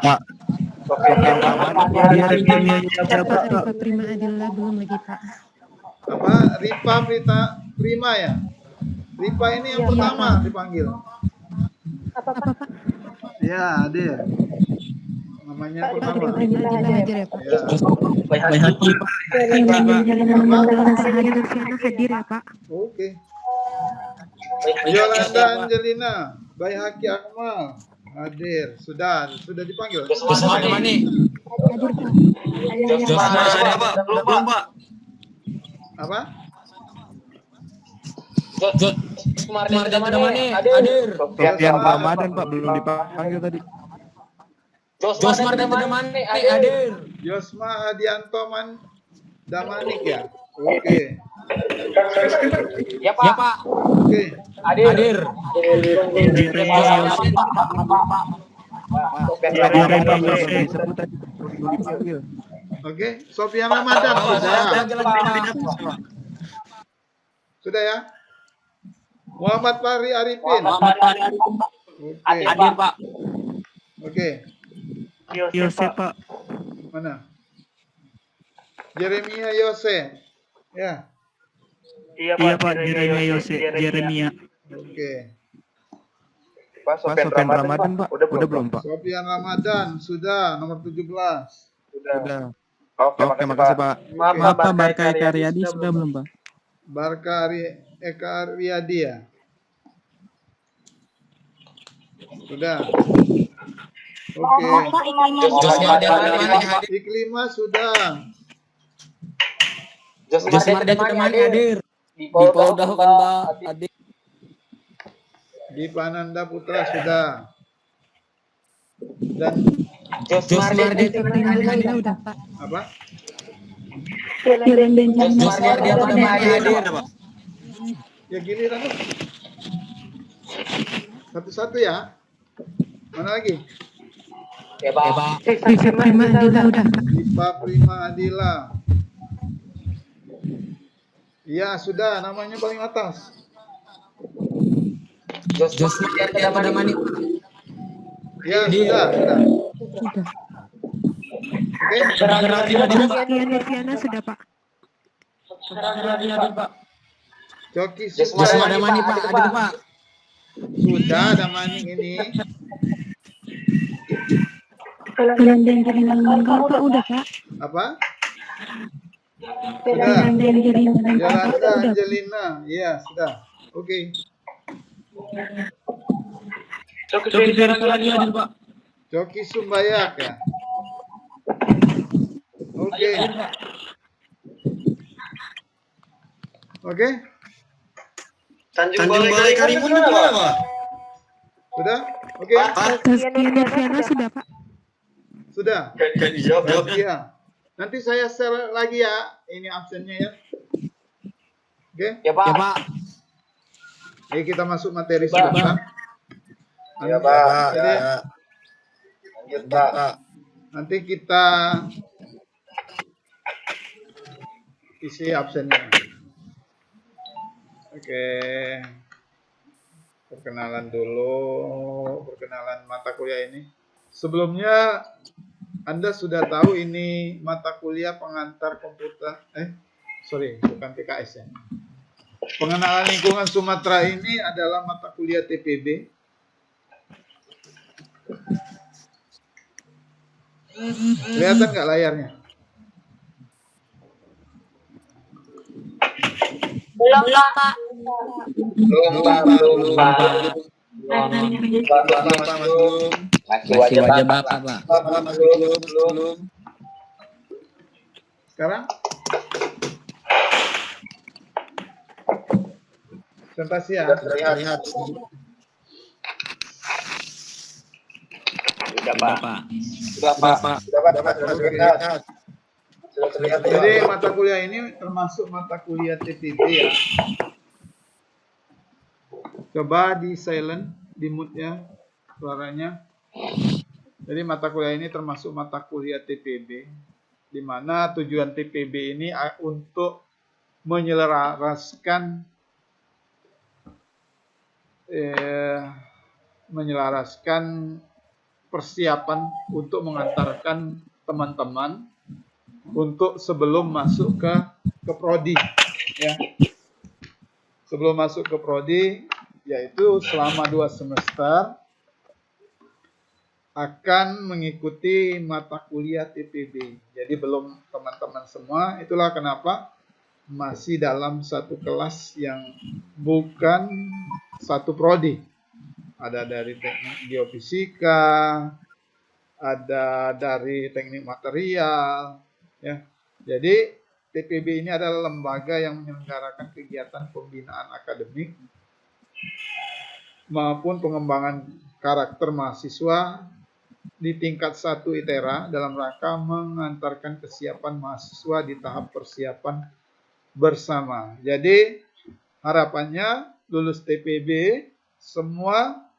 Pak Prima Adila belum lagi, Pak. Apa? Ripa Prima ya? Ripa ini yang pertama dipanggil. Apa, Pak? Ya, Ade. Namanya pertama. Prima Adila hadir ya, Pak. Ya. Sehari Durfiana hadir ya, Pak. Oke. Yolanda Angelina, Bayhaki Akmal hadir. Sudah dipanggil. Josma ada mana nih? Hadir, Pak. Josma ada Pak? Belum Pak. Apa? Mardian ada mana? Hadir. Sofian Ramadan Pak belum dipanggil tadi. Josmar ada mana? Hadir. Yosma Hadianto Damanik ya. Oke. Ya, Pak. Ya, Pak. Oke. Hadir. Oke. Sofian Ramadan sudah. Sudah ya. Muhammad Fahri Arifin. Oke. Hadir, Pak. Oke. Yosef, Pak. Mana? Jeremia Yose. Ya. Iya, Pak. Jeremia. Oke. Pak Sofian Ramadan Pak udah belum Pak? Sofian Ramadan sudah nomor 17. Sudah. Oke, makasih Pak. Maaf, Pak. Barka Eka Riyadi sudah belum, Pak? Barka Eka Riyadi ya. Sudah. Oke. Josma ada mana? Hadir. Iklima sudah. Josmar ada mana? Hadir. Di Polda kan, Pak. Hadir. Di Pananda Putra sudah. Dan Josmar ada Alhamdulillah udah, Pak. apa? Jalan Benjamin. Josmar ada mana? Hadir. Ya giliran lu. Satu-satu ya. Mana lagi? Ya, Pak. Prima Adila udah, Pak. Dipa Prima Adila. Iya, sudah namanya paling atas. Josmar ada mana? Ya, sudah. Sudah. Oke. Nurfiana sudah, Pak. Coki Josmar ada mana, Pak? Hadir, Pak. sudah ada maning ini. Jalan Benjamin Pak udah, Pak. Apa? Jalan Benjamin Yolanda Angelina. Iya, sudah. Oke. Coki lagi hadir, Pak. Coki Sumbayak ya. Oke. Oke. Tanjung Balai Karimun itu mana Pak? Sudah? Oke. Tazkia Nurfiana sudah, Pak. Sudah. Gak dijawab. Iya. Nanti saya share lagi ya ini absennya ya. Oke. Ya, Pak. Jadi kita masuk materi sebentar. Ya, Pak. Jadi Lanjut, Pak. nanti kita isi absennya. Oke. Perkenalan mata kuliah ini. Sebelumnya Anda sudah tahu ini mata kuliah pengantar komputer. Bukan PKS ya. Pengenalan lingkungan Sumatera ini adalah mata kuliah TPB. Kelihatan nggak layarnya? Belum, Pak. Masih wajah Bapak, Pak. Sekarang? Presentasi ya. Terlihat. Sudah, Pak. Sudah terlihat. Jadi mata kuliah ini termasuk mata kuliah TPB ya. Coba di silent, di mute ya suaranya. Jadi mata kuliah ini termasuk mata kuliah TPB, di mana tujuan TPB ini untuk menyelaraskan persiapan untuk mengantarkan teman-teman untuk sebelum masuk ke prodi ya. Sebelum masuk ke prodi, yaitu selama 2 semester akan mengikuti mata kuliah TPB. Jadi belum teman-teman semua, itulah kenapa masih dalam satu kelas yang bukan satu prodi. Ada dari teknik geofisika, ada dari teknik material, ya. Jadi TPB ini adalah lembaga yang menyelenggarakan kegiatan pembinaan akademik maupun pengembangan karakter mahasiswa di tingkat 1 ITERA dalam rangka mengantarkan kesiapan mahasiswa di tahap persiapan bersama. Jadi harapannya lulus TPB semua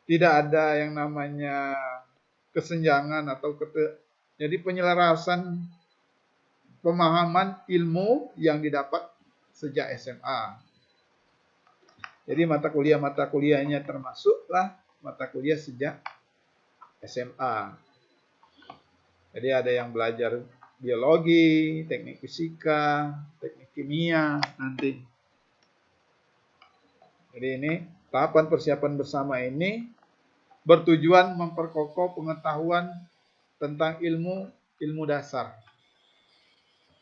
tidak ada yang namanya kesenjangan atau jadi penyelarasan pemahaman ilmu yang didapat sejak SMA. Jadi mata kuliahnya termasuklah mata kuliah sejak SMA. Jadi ada yang belajar biologi, teknik fisika, teknik kimia nanti. Jadi ini tahapan persiapan bersama ini bertujuan memperkokoh pengetahuan tentang ilmu dasar.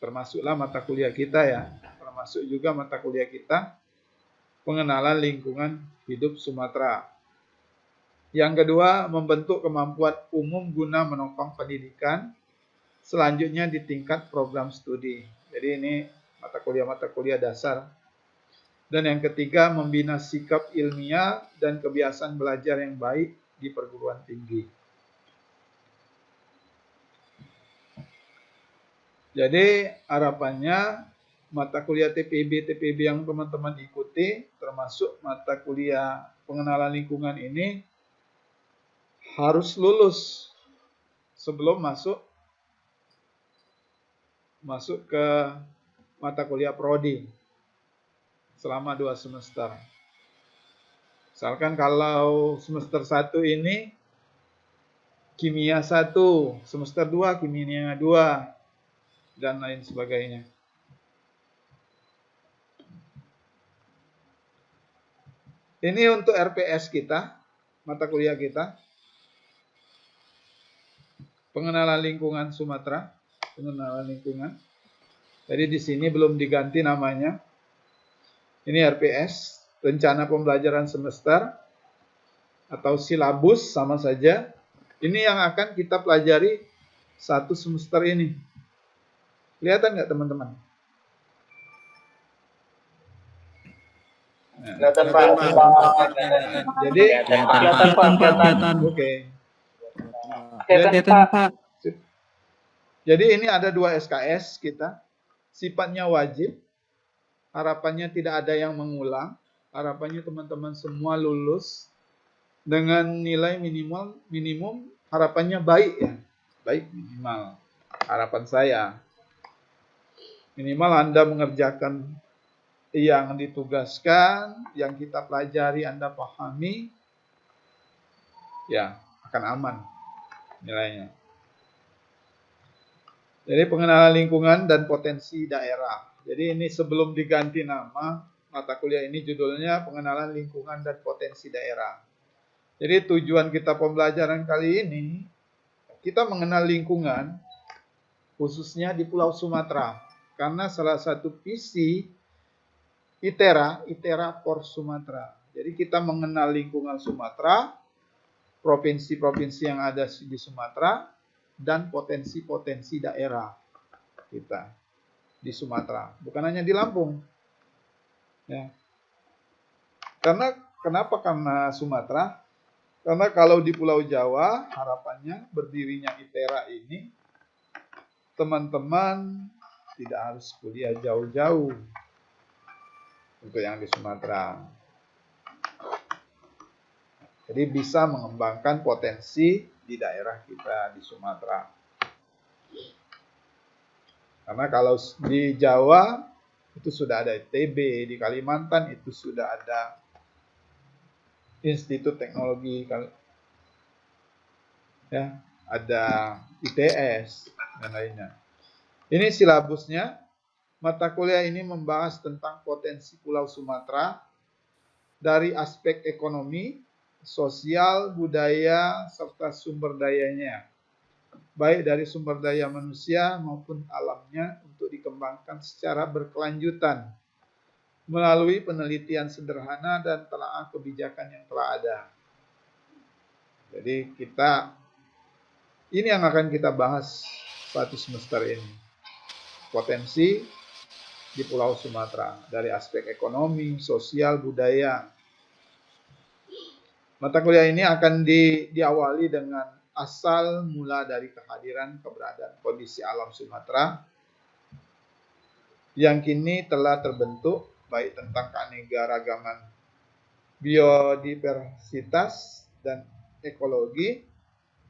Termasuklah mata kuliah kita ya, termasuk juga mata kuliah kita pengenalan lingkungan hidup Sumatera. Yang kedua, membentuk kemampuan umum guna menopang pendidikan selanjutnya di tingkat program studi. Jadi ini mata kuliah dasar. Dan yang ketiga, membina sikap ilmiah dan kebiasaan belajar yang baik di perguruan tinggi. Jadi harapannya mata kuliah TPB yang teman-teman ikuti, termasuk mata kuliah pengenalan lingkungan ini, harus lulus sebelum masuk ke mata kuliah prodi selama 2 semester. Misalkan kalau semester 1 ini kimia 1, semester 2 kimia 2, dan lain sebagainya. Ini untuk RPS kita, mata kuliah kita. Pengenalan lingkungan Sumatera, pengenalan lingkungan. Jadi di sini belum diganti namanya. Ini RPS, rencana pembelajaran semester atau silabus sama saja. Ini yang akan kita pelajari 1 semester ini. Kelihatan nggak teman-teman? Kelihatan Pak. Jadi Kelihatan. Oke. Kelihatan Pak. Jadi ini ada 2 SKS kita. Sifatnya wajib. Harapannya tidak ada yang mengulang. Harapannya teman-teman semua lulus dengan nilai minimum harapannya baik ya. Baik minimal. Harapan saya. Minimal Anda mengerjakan yang ditugaskan, yang kita pelajari Anda pahami, ya akan aman nilainya. Jadi pengenalan lingkungan dan potensi daerah. Jadi ini sebelum diganti nama, mata kuliah ini judulnya pengenalan lingkungan dan potensi daerah. Jadi tujuan kita pembelajaran kali ini kita mengenal lingkungan khususnya di Pulau Sumatera. Karena salah satu visi ITERA for Sumatera. Jadi kita mengenal lingkungan Sumatera, provinsi-provinsi yang ada di Sumatera, dan potensi-potensi daerah kita di Sumatera. Bukan hanya di Lampung. Ya. Kenapa Sumatera? Karena kalau di Pulau Jawa, harapannya berdirinya ITERA ini, teman-teman tidak harus kuliah jauh-jauh untuk yang di Sumatera. Jadi bisa mengembangkan potensi di daerah kita di Sumatera. Karena kalau di Jawa itu sudah ada ITB, di Kalimantan itu sudah ada Institut Teknologi, ya, ada ITS dan lainnya. Ini silabusnya. Mata kuliah ini membahas tentang potensi Pulau Sumatera dari aspek ekonomi, sosial, budaya, serta sumber dayanya. Baik dari sumber daya manusia maupun alamnya untuk dikembangkan secara berkelanjutan melalui penelitian sederhana dan telaah kebijakan yang telah ada. Jadi ini yang akan kita bahas satu semester ini. Potensi di Pulau Sumatera dari aspek ekonomi, sosial, budaya. Mata kuliah ini akan diawali dengan asal mula dari kehadiran keberadaan kondisi alam Sumatera yang kini telah terbentuk, baik tentang keanekaragaman biodiversitas dan ekologi,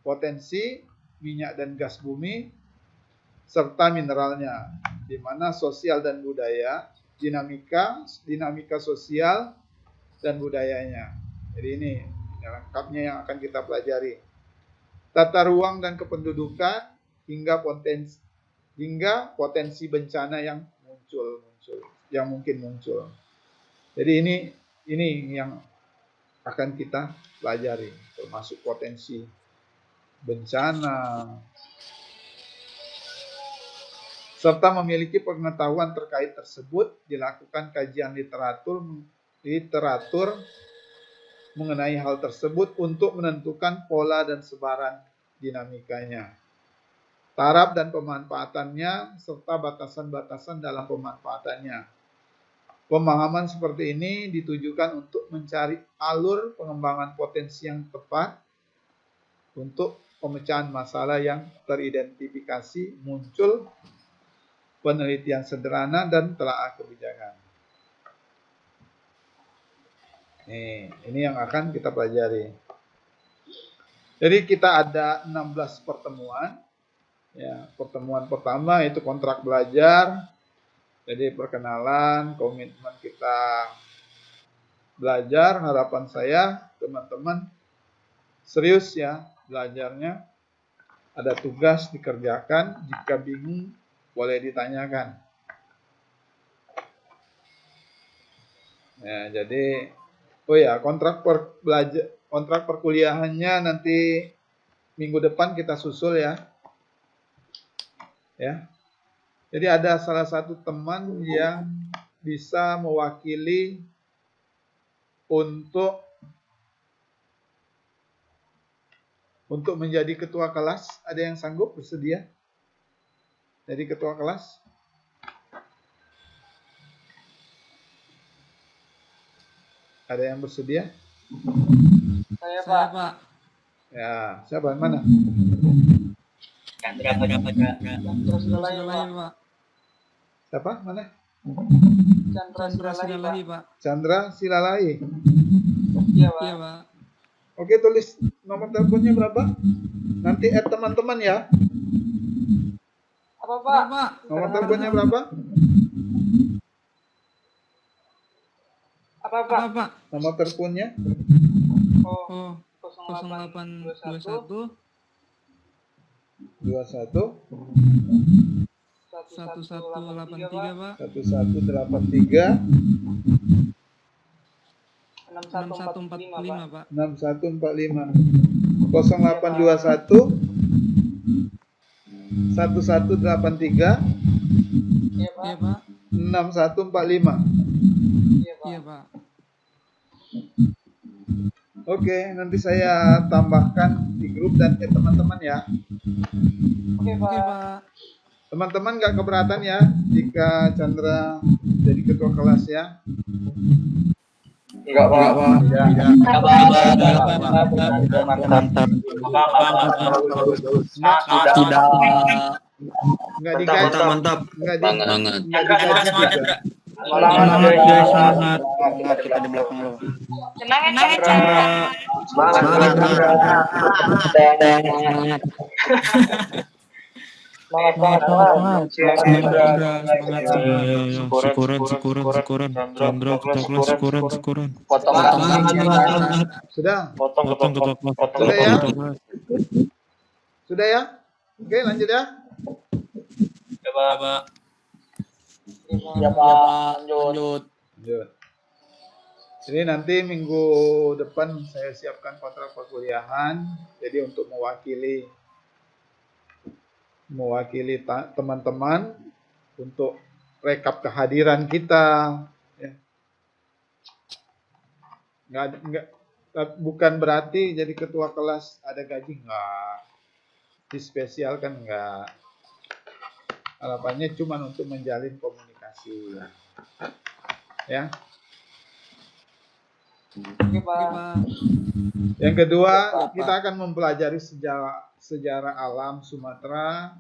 potensi minyak dan gas bumi, serta mineralnya, di mana sosial dan budaya, dinamika sosial dan budayanya. Jadi ini lengkapnya yang akan kita pelajari. Tata ruang dan kependudukan hingga potensi bencana yang mungkin muncul. Jadi ini yang akan kita pelajari, termasuk potensi bencana, serta memiliki pengetahuan terkait tersebut, dilakukan kajian literatur mengenai hal tersebut untuk menentukan pola dan sebaran dinamikanya, taraf dan pemanfaatannya, serta batasan-batasan dalam pemanfaatannya. Pemahaman seperti ini ditujukan untuk mencari alur pengembangan potensi yang tepat untuk pemecahan masalah yang teridentifikasi muncul, penelitian sederhana dan telaah kebijakan. Ini yang akan kita pelajari. Jadi kita ada 16 pertemuan. Ya, pertemuan pertama itu kontrak belajar. Jadi perkenalan, komitmen kita belajar. Harapan saya teman-teman serius ya belajarnya. Ada tugas dikerjakan, jika bingung boleh ditanyakan. Ya, jadi kontrak perkuliahannya nanti minggu depan kita susul ya. Ya. Jadi ada salah satu teman yang bisa mewakili untuk menjadi ketua kelas. Ada yang sanggup bersedia jadi ketua kelas? Ada yang bersedia? Saya Pak. Ya, siapa? Mana? Chandra Silalahi Pak. Siapa? Mana? Chandra Silalahi Pak. Chandra Silalahi. Iya Pak. Oke, tulis nomor teleponnya berapa? Nanti add teman-teman ya. Apa Pak? Nomor teleponnya berapa? Apa Pak? Nomor teleponnya? 0821 21 1183 Pak. 1183 6145 Pak. 6145 0821 1183 Iya, Pak. 6145. Iya, Pak. Oke, nanti saya tambahkan di grup dan ke teman-teman ya. Oke, Pak. Teman-teman nggak keberatan ya jika Chandra jadi ketua kelas ya? Enggak, Pak. Mantap. Tidak. Nggak digaji. Mantap. Nggak Banget. digaji juga. Semangat kita di belakang lo. Semangat ya, Chandra. Semangat. Syukuran. Chandra ketua kelas, syukuran. Sudah? Potong ketua kelas. Sudah ya? Sudah ya? Oke, lanjut ya. Ya, Pak. Ya, Pak. Lanjut. Lanjut. Jadi nanti minggu depan saya siapkan kontrak perkuliahan. Jadi untuk mewakili teman-teman untuk rekap kehadiran kita. Ya. Bukan berarti jadi ketua kelas ada gaji, enggak. Dispesialkan enggak. Harapannya cuma untuk menjalin komunikasi. Ya. Yang kedua, kita akan mempelajari sejarah alam Sumatera,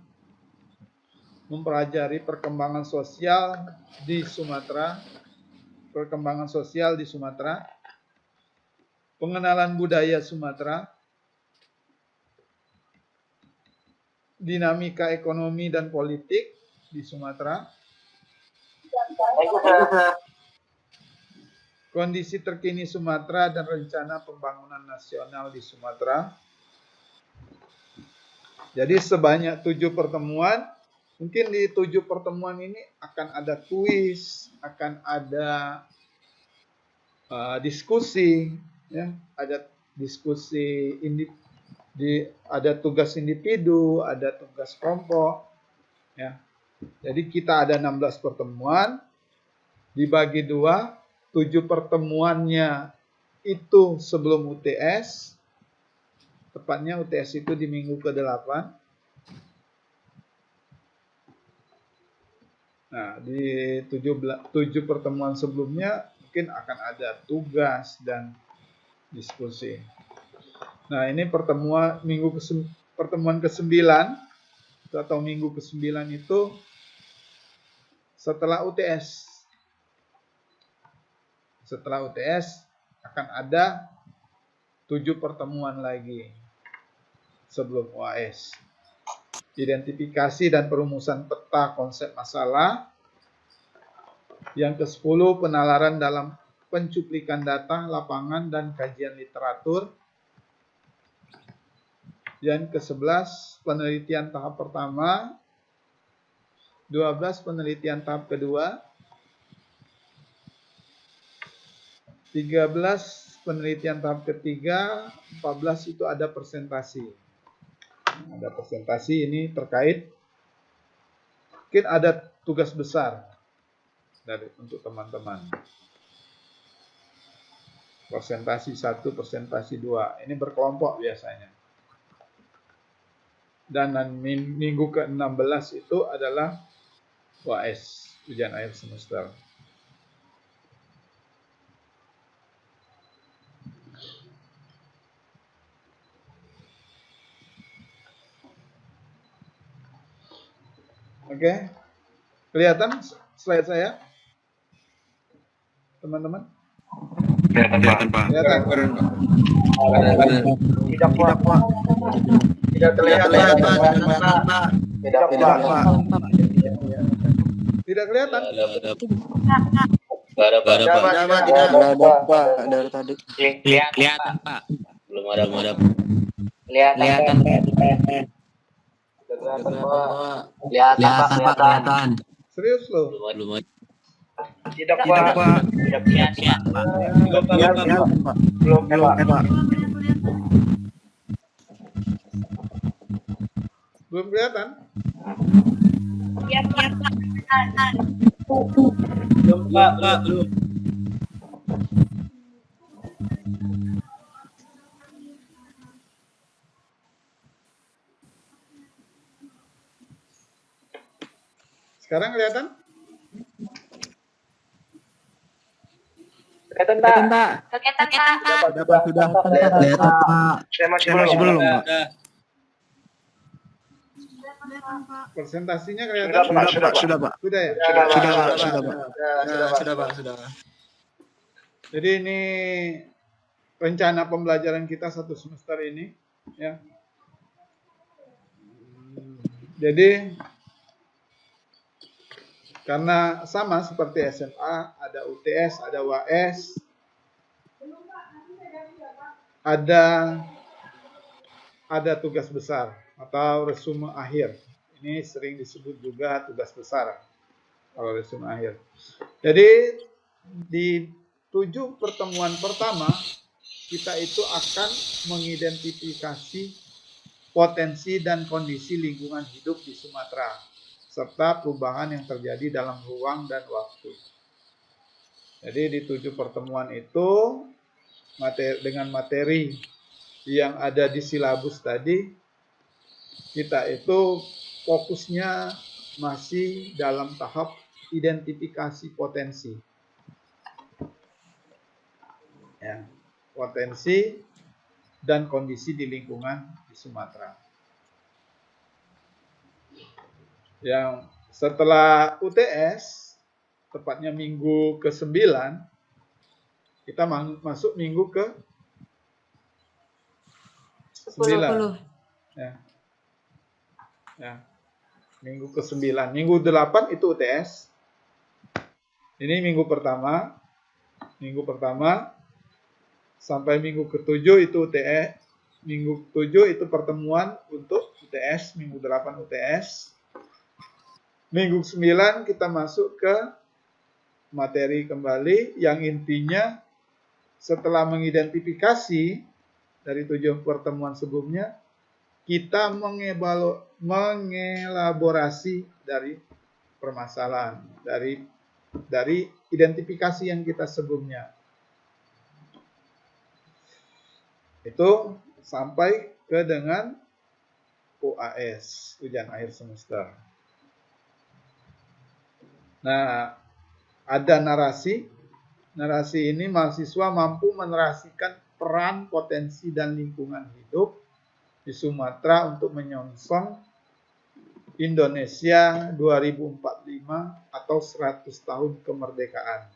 mempelajari perkembangan sosial di Sumatera, pengenalan budaya Sumatera, dinamika ekonomi dan politik di Sumatera, kondisi terkini Sumatera dan rencana pembangunan nasional di Sumatera. Jadi sebanyak 7 pertemuan. Mungkin di 7 pertemuan ini akan ada kuis, akan ada diskusi, ya, ada diskusi ada tugas individu, ada tugas kelompok, ya. Jadi kita ada 16 pertemuan, dibagi 2, 7 pertemuannya itu sebelum UTS, tepatnya UTS itu di minggu ke-8. Nah, di 7 pertemuan sebelumnya mungkin akan ada tugas dan diskusi. Nah, ini pertemuan ke-9 atau minggu ke-9 itu setelah UTS. Setelah UTS akan ada 7 pertemuan lagi sebelum UAS. Identifikasi dan perumusan peta konsep masalah. Yang ke-10 penalaran dalam pencuplikan data, lapangan, dan kajian literatur. Yang ke-11 penelitian tahap pertama. 12 penelitian tahap kedua. 13 penelitian tahap ketiga, 14 itu ada presentasi. Ada presentasi ini terkait, mungkin ada tugas besar untuk teman-teman. Presentasi 1, presentasi 2, ini berkelompok biasanya. Dan minggu ke-16 itu adalah UAS, ujian akhir semester. Oke, kelihatan slide saya, teman-teman? Kelihatan, Pak. Kelihatan. Tidak, Pak. Tidak terlihat, Pak. Tidak kelihatan? Dari tadi. Kelihatan, Pak. Belum ada. Kelihatan. Kelihatan. Serius loh? Belum ada. Tidak, Pak. Belum, Pak. Belum kelihatan? Belum, Pak, belum. Sekarang kelihatan? Kelihatan, Pak. Kelihatan, Pak. Sudah. Kelihatan, Pak. Saya masih belum, Pak. Presentasinya kelihatan? Sudah, Pak. Sudah ya? Sudah, Pak. Jadi ini rencana pembelajaran kita satu semester ini, ya. Jadi karena sama seperti SMA, ada UTS, ada UAS, ada tugas besar atau resume akhir. Ini sering disebut juga tugas besar kalau resume akhir. Jadi di 7 pertemuan pertama kita itu akan mengidentifikasi potensi dan kondisi lingkungan hidup di Sumatera serta perubahan yang terjadi dalam ruang dan waktu. Jadi di 7 pertemuan itu dengan materi yang ada di silabus tadi, kita itu fokusnya masih dalam tahap identifikasi potensi. Ya, potensi dan kondisi di lingkungan di Sumatera. Yang setelah UTS, tepatnya minggu ke-9, kita masuk minggu ke-9. Ya. Minggu ke-9. Minggu 8 itu UTS. Ini minggu pertama. Minggu pertama sampai minggu ke-7 itu UTS. Minggu ke-7 itu pertemuan untuk UTS. Minggu 8 UTS. Minggu 9 kita masuk ke materi kembali yang intinya setelah mengidentifikasi dari 7 pertemuan sebelumnya, kita mengelaborasi dari permasalahan, dari identifikasi yang kita sebelumnya. Itu sampai ke dengan UAS, ujian akhir semester. Nah, ada narasi. Narasi ini mahasiswa mampu menarasikan peran, potensi, dan lingkungan hidup di Sumatera untuk menyongsong Indonesia 2045 atau 100 tahun kemerdekaan.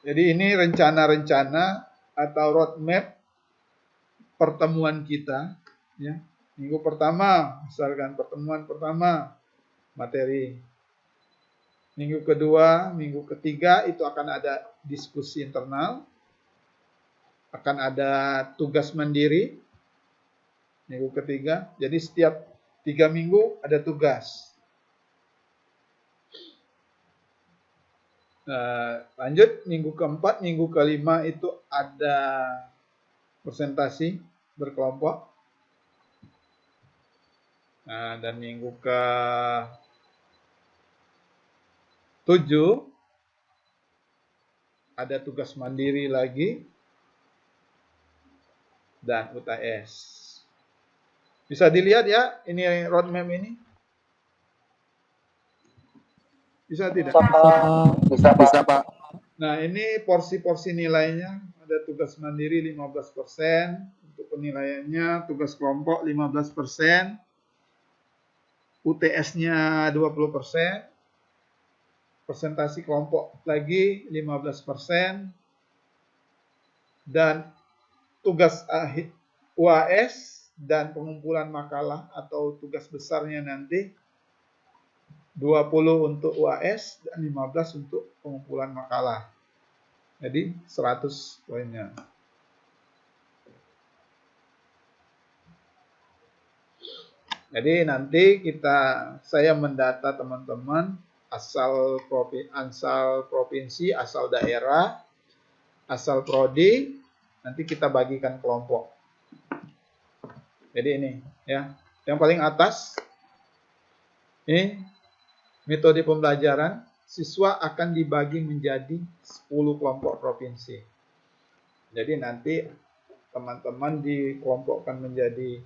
Jadi ini rencana-rencana atau roadmap pertemuan kita. Ya. Minggu pertama, misalkan pertemuan pertama, materi. Minggu kedua, minggu ketiga itu akan ada diskusi internal, akan ada tugas mandiri. Minggu ketiga, jadi setiap 3 minggu ada tugas. Lanjut, minggu keempat, minggu kelima itu ada presentasi berkelompok. Dan minggu ke-7 ada tugas mandiri lagi dan UTS. Bisa dilihat ya, ini roadmap ini. Bisa tidak? Bisa, Pak. Nah, ini porsi-porsi nilainya. Ada tugas mandiri 15%, untuk penilaiannya tugas kelompok 15%, UTS-nya 20%, presentasi kelompok lagi 15%, dan tugas UAS dan pengumpulan makalah atau tugas besarnya nanti 20 untuk UAS dan 15 untuk pengumpulan makalah. Jadi 100 poinnya. Jadi nanti saya mendata teman-teman asal provinsi, asal daerah, asal prodi, nanti kita bagikan kelompok. Jadi ini ya, yang paling atas ini metode pembelajaran. Siswa akan dibagi menjadi 10 kelompok provinsi. Jadi nanti teman-teman dikelompokkan menjadi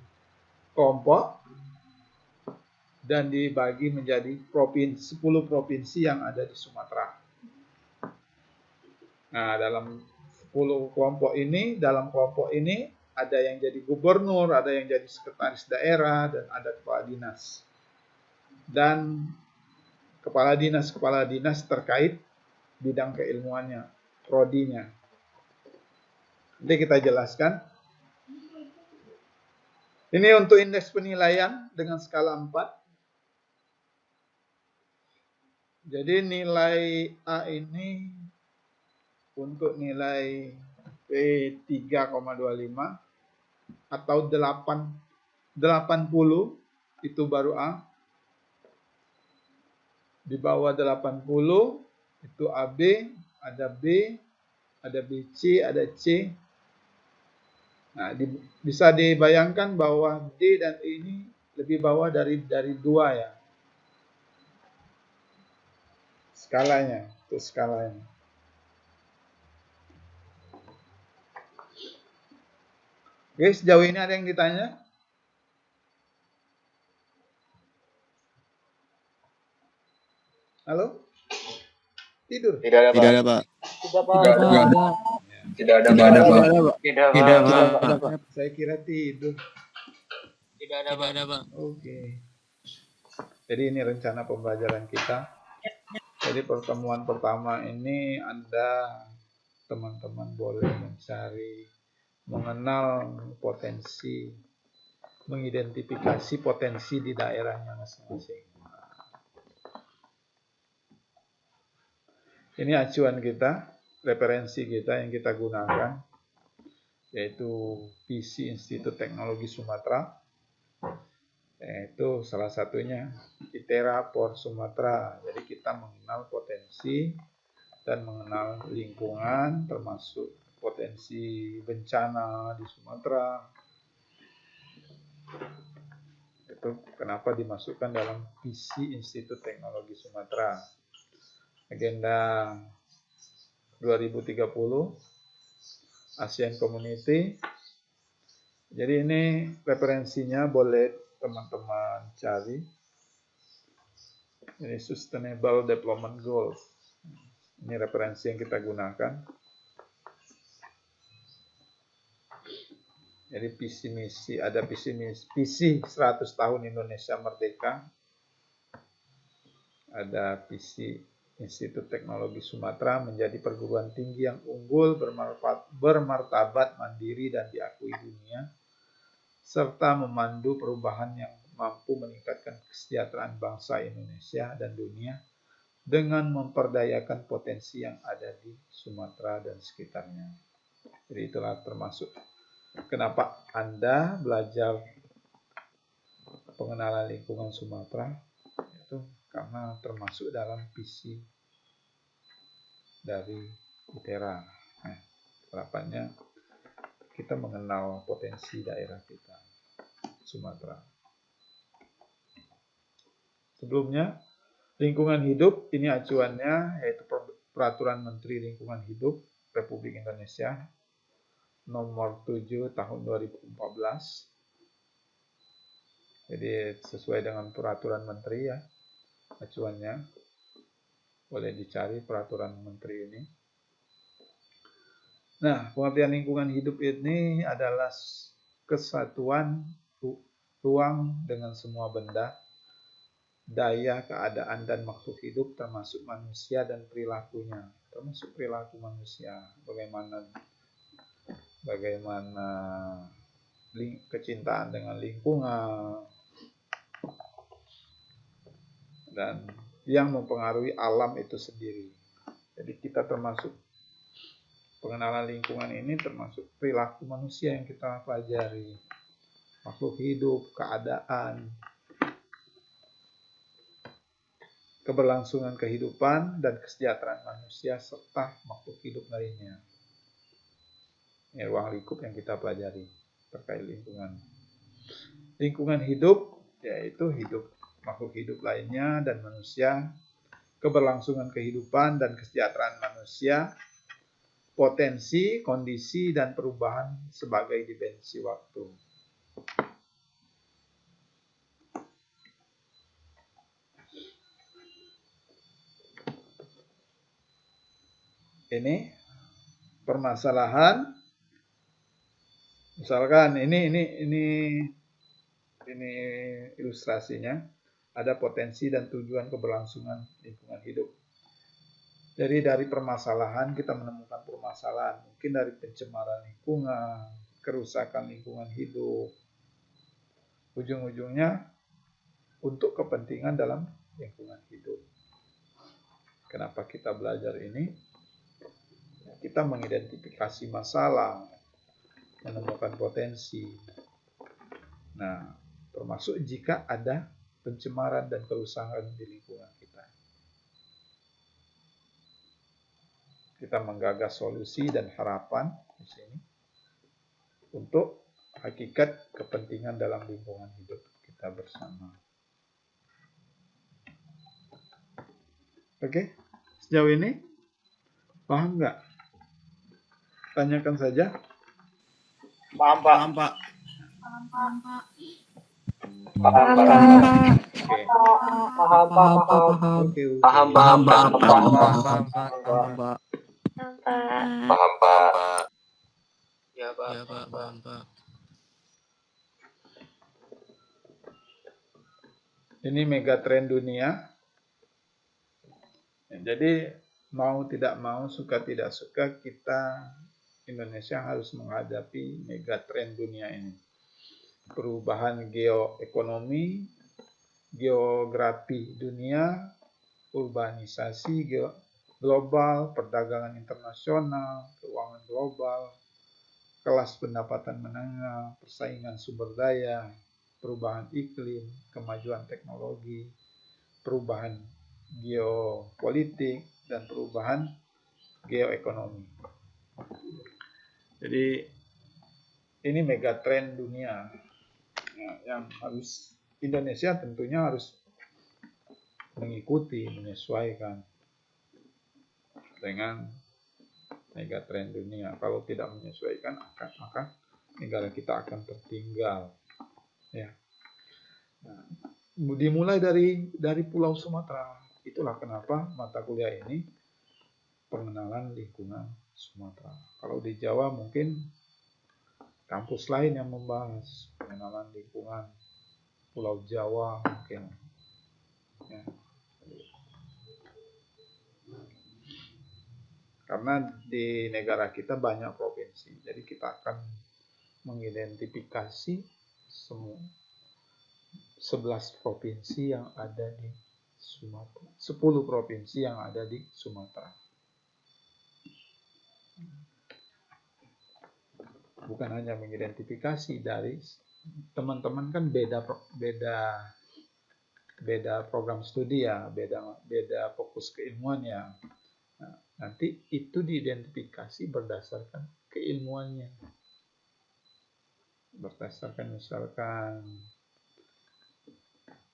kelompok dan dibagi menjadi 10 provinsi yang ada di Sumatera. Nah, dalam 10 kelompok ini, ada yang jadi gubernur, ada yang jadi sekretaris daerah, dan ada kepala dinas. Dan kepala dinas terkait bidang keilmuannya, prodinya. Nanti kita jelaskan. Ini untuk indeks penilaian dengan skala 4. Jadi nilai A ini untuk nilai P3,25 atau 80 itu baru A. Di bawah 80 itu AB, ada B, ada BC, ada C. Nah, bisa dibayangkan bahwa D dan E ini lebih bawah dari 2 ya. Skalanya, itu skalanya. Oke, sejauh ini ada yang ditanya? Halo? Tidur? Tidak ada, Pak. Tidak ada, Pak. Tidak ada, Pak. Tidak, Pak. Saya kira tidur. Tidak ada, Pak. Oke. Jadi ini rencana pembelajaran kita. Jadi pertemuan pertama ini Anda, teman-teman boleh mencari, mengenal potensi, mengidentifikasi potensi di daerahnya masing-masing. Ini acuan kita, referensi kita yang kita gunakan, yaitu PC Institut Teknologi Sumatera, yaitu salah satunya ITERA POR Sumatera. Jadi kita mengenal potensi dan mengenal lingkungan, termasuk potensi bencana di Sumatera. Itu kenapa dimasukkan dalam PC Institut Teknologi Sumatera. Agenda 2030 ASEAN Community. Jadi ini referensinya, boleh teman-teman cari. Ini Sustainable Development Goals. Ini referensi yang kita gunakan. Jadi visi misi, ada visi 100 tahun Indonesia Merdeka. Ada visi Institut Teknologi Sumatera menjadi perguruan tinggi yang unggul, bermartabat, mandiri, dan diakui dunia, serta memandu perubahan yang mampu meningkatkan kesejahteraan bangsa Indonesia dan dunia dengan memperdayakan potensi yang ada di Sumatera dan sekitarnya. Jadi itulah termasuk kenapa Anda belajar pengenalan lingkungan Sumatera, itu karena termasuk dalam visi dari ITERA. Nah, harapannya kita mengenal potensi daerah kita, Sumatera. Sebelumnya, lingkungan hidup, ini acuannya, yaitu Peraturan Menteri Lingkungan Hidup Republik Indonesia nomor 7 tahun 2014. Jadi sesuai dengan peraturan menteri ya, acuannya. Boleh dicari peraturan menteri ini. Nah, pengertian lingkungan hidup ini adalah kesatuan ruang dengan semua benda, daya, keadaan, dan makhluk hidup, termasuk manusia dan perilakunya. Termasuk perilaku manusia, bagaimana kecintaan dengan lingkungan, dan yang mempengaruhi alam itu sendiri. Jadi kita termasuk pengenalan lingkungan ini termasuk perilaku manusia yang kita pelajari, makhluk hidup, keadaan, keberlangsungan kehidupan dan kesejahteraan manusia serta makhluk hidup lainnya. Ini ruang lingkup yang kita pelajari terkait lingkungan. Lingkungan hidup yaitu hidup makhluk hidup lainnya dan manusia, keberlangsungan kehidupan dan kesejahteraan manusia, potensi, kondisi, dan perubahan sebagai dimensi waktu. Ini permasalahan, misalkan ini ilustrasinya, ada potensi dan tujuan keberlangsungan lingkungan hidup. Jadi dari permasalahan kita menemukan permasalahan, mungkin dari pencemaran lingkungan, kerusakan lingkungan hidup, ujung-ujungnya untuk kepentingan dalam lingkungan hidup. Kenapa kita belajar ini? Kita mengidentifikasi masalah, menemukan potensi. Nah, termasuk jika ada pencemaran dan kerusakan di lingkungan kita. Kita menggagas solusi dan harapan di sini untuk hakikat kepentingan dalam lingkungan hidup kita bersama. Oke, sejauh ini paham nggak? Tanyakan saja. Paham, Pak. Paham, Pak. Ya, Pak. Paham, Pak. Ini megatrend dunia. Jadi mau tidak mau, suka tidak suka, kita Indonesia harus menghadapi megatrend dunia ini. Perubahan geoekonomi, geografi dunia, urbanisasi global, perdagangan internasional, keuangan global, kelas pendapatan menengah, persaingan sumber daya, perubahan iklim, kemajuan teknologi, perubahan geopolitik, dan perubahan geoekonomi. Jadi ini megatrend dunia yang harus Indonesia tentunya harus mengikuti, menyesuaikan dengan megatrend dunia. Kalau tidak menyesuaikan, maka negara kita akan tertinggal. Ya. Nah, dimulai dari Pulau Sumatera. Itulah kenapa mata kuliah ini pengenalan lingkungan Sumatera. Kalau di Jawa mungkin kampus lain yang membahas pengenalan lingkungan Pulau Jawa mungkin. Ya. Karena di negara kita banyak provinsi, jadi kita akan mengidentifikasi semua 11 provinsi yang ada di Sumatera, 10 provinsi yang ada di Sumatera. Bukan hanya mengidentifikasi, dari teman-teman kan beda program studi ya, beda fokus keilmuannya. Nah, nanti itu diidentifikasi berdasarkan keilmuannya. Berdasarkan misalkan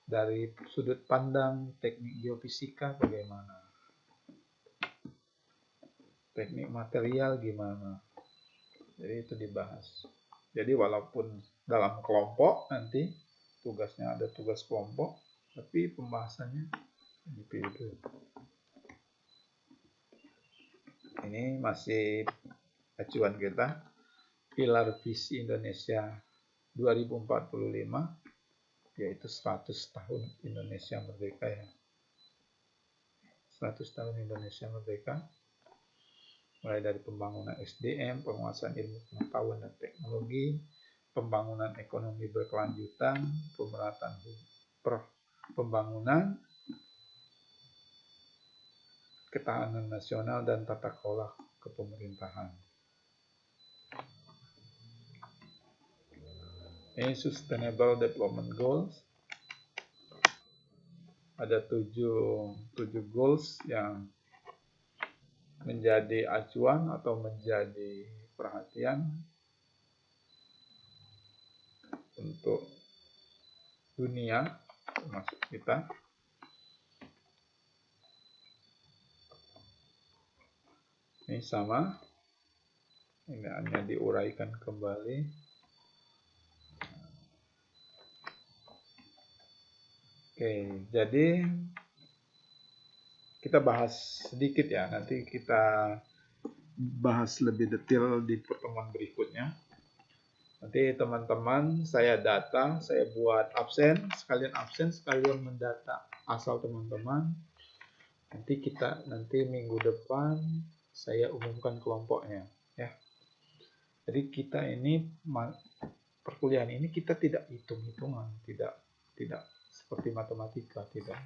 dari sudut pandang teknik geofisika bagaimana, teknik material gimana. Jadi itu dibahas. Jadi walaupun dalam kelompok nanti tugasnya ada tugas kelompok, tapi pembahasannya individu. Ini masih acuan kita, pilar visi Indonesia 2045, yaitu 100 tahun Indonesia merdeka ya. 100 tahun Indonesia merdeka, mulai dari pembangunan SDM, penguasaan ilmu pengetahuan dan teknologi, pembangunan ekonomi berkelanjutan, pemerataan pembangunan, ketahanan nasional, dan tata kelola kepemerintahan. Ini Sustainable Development Goals. Ada 7 goals yang menjadi acuan atau menjadi perhatian untuk dunia termasuk kita. Ini sama, ini hanya diuraikan kembali. Oke, jadi kita bahas sedikit ya, nanti kita bahas lebih detail di pertemuan berikutnya. Nanti teman-teman saya data, saya buat absen, sekalian mendata asal teman-teman. Nanti minggu depan saya umumkan kelompoknya ya. Jadi kita ini perkuliahan ini kita tidak hitung-hitungan, tidak seperti matematika, tidak.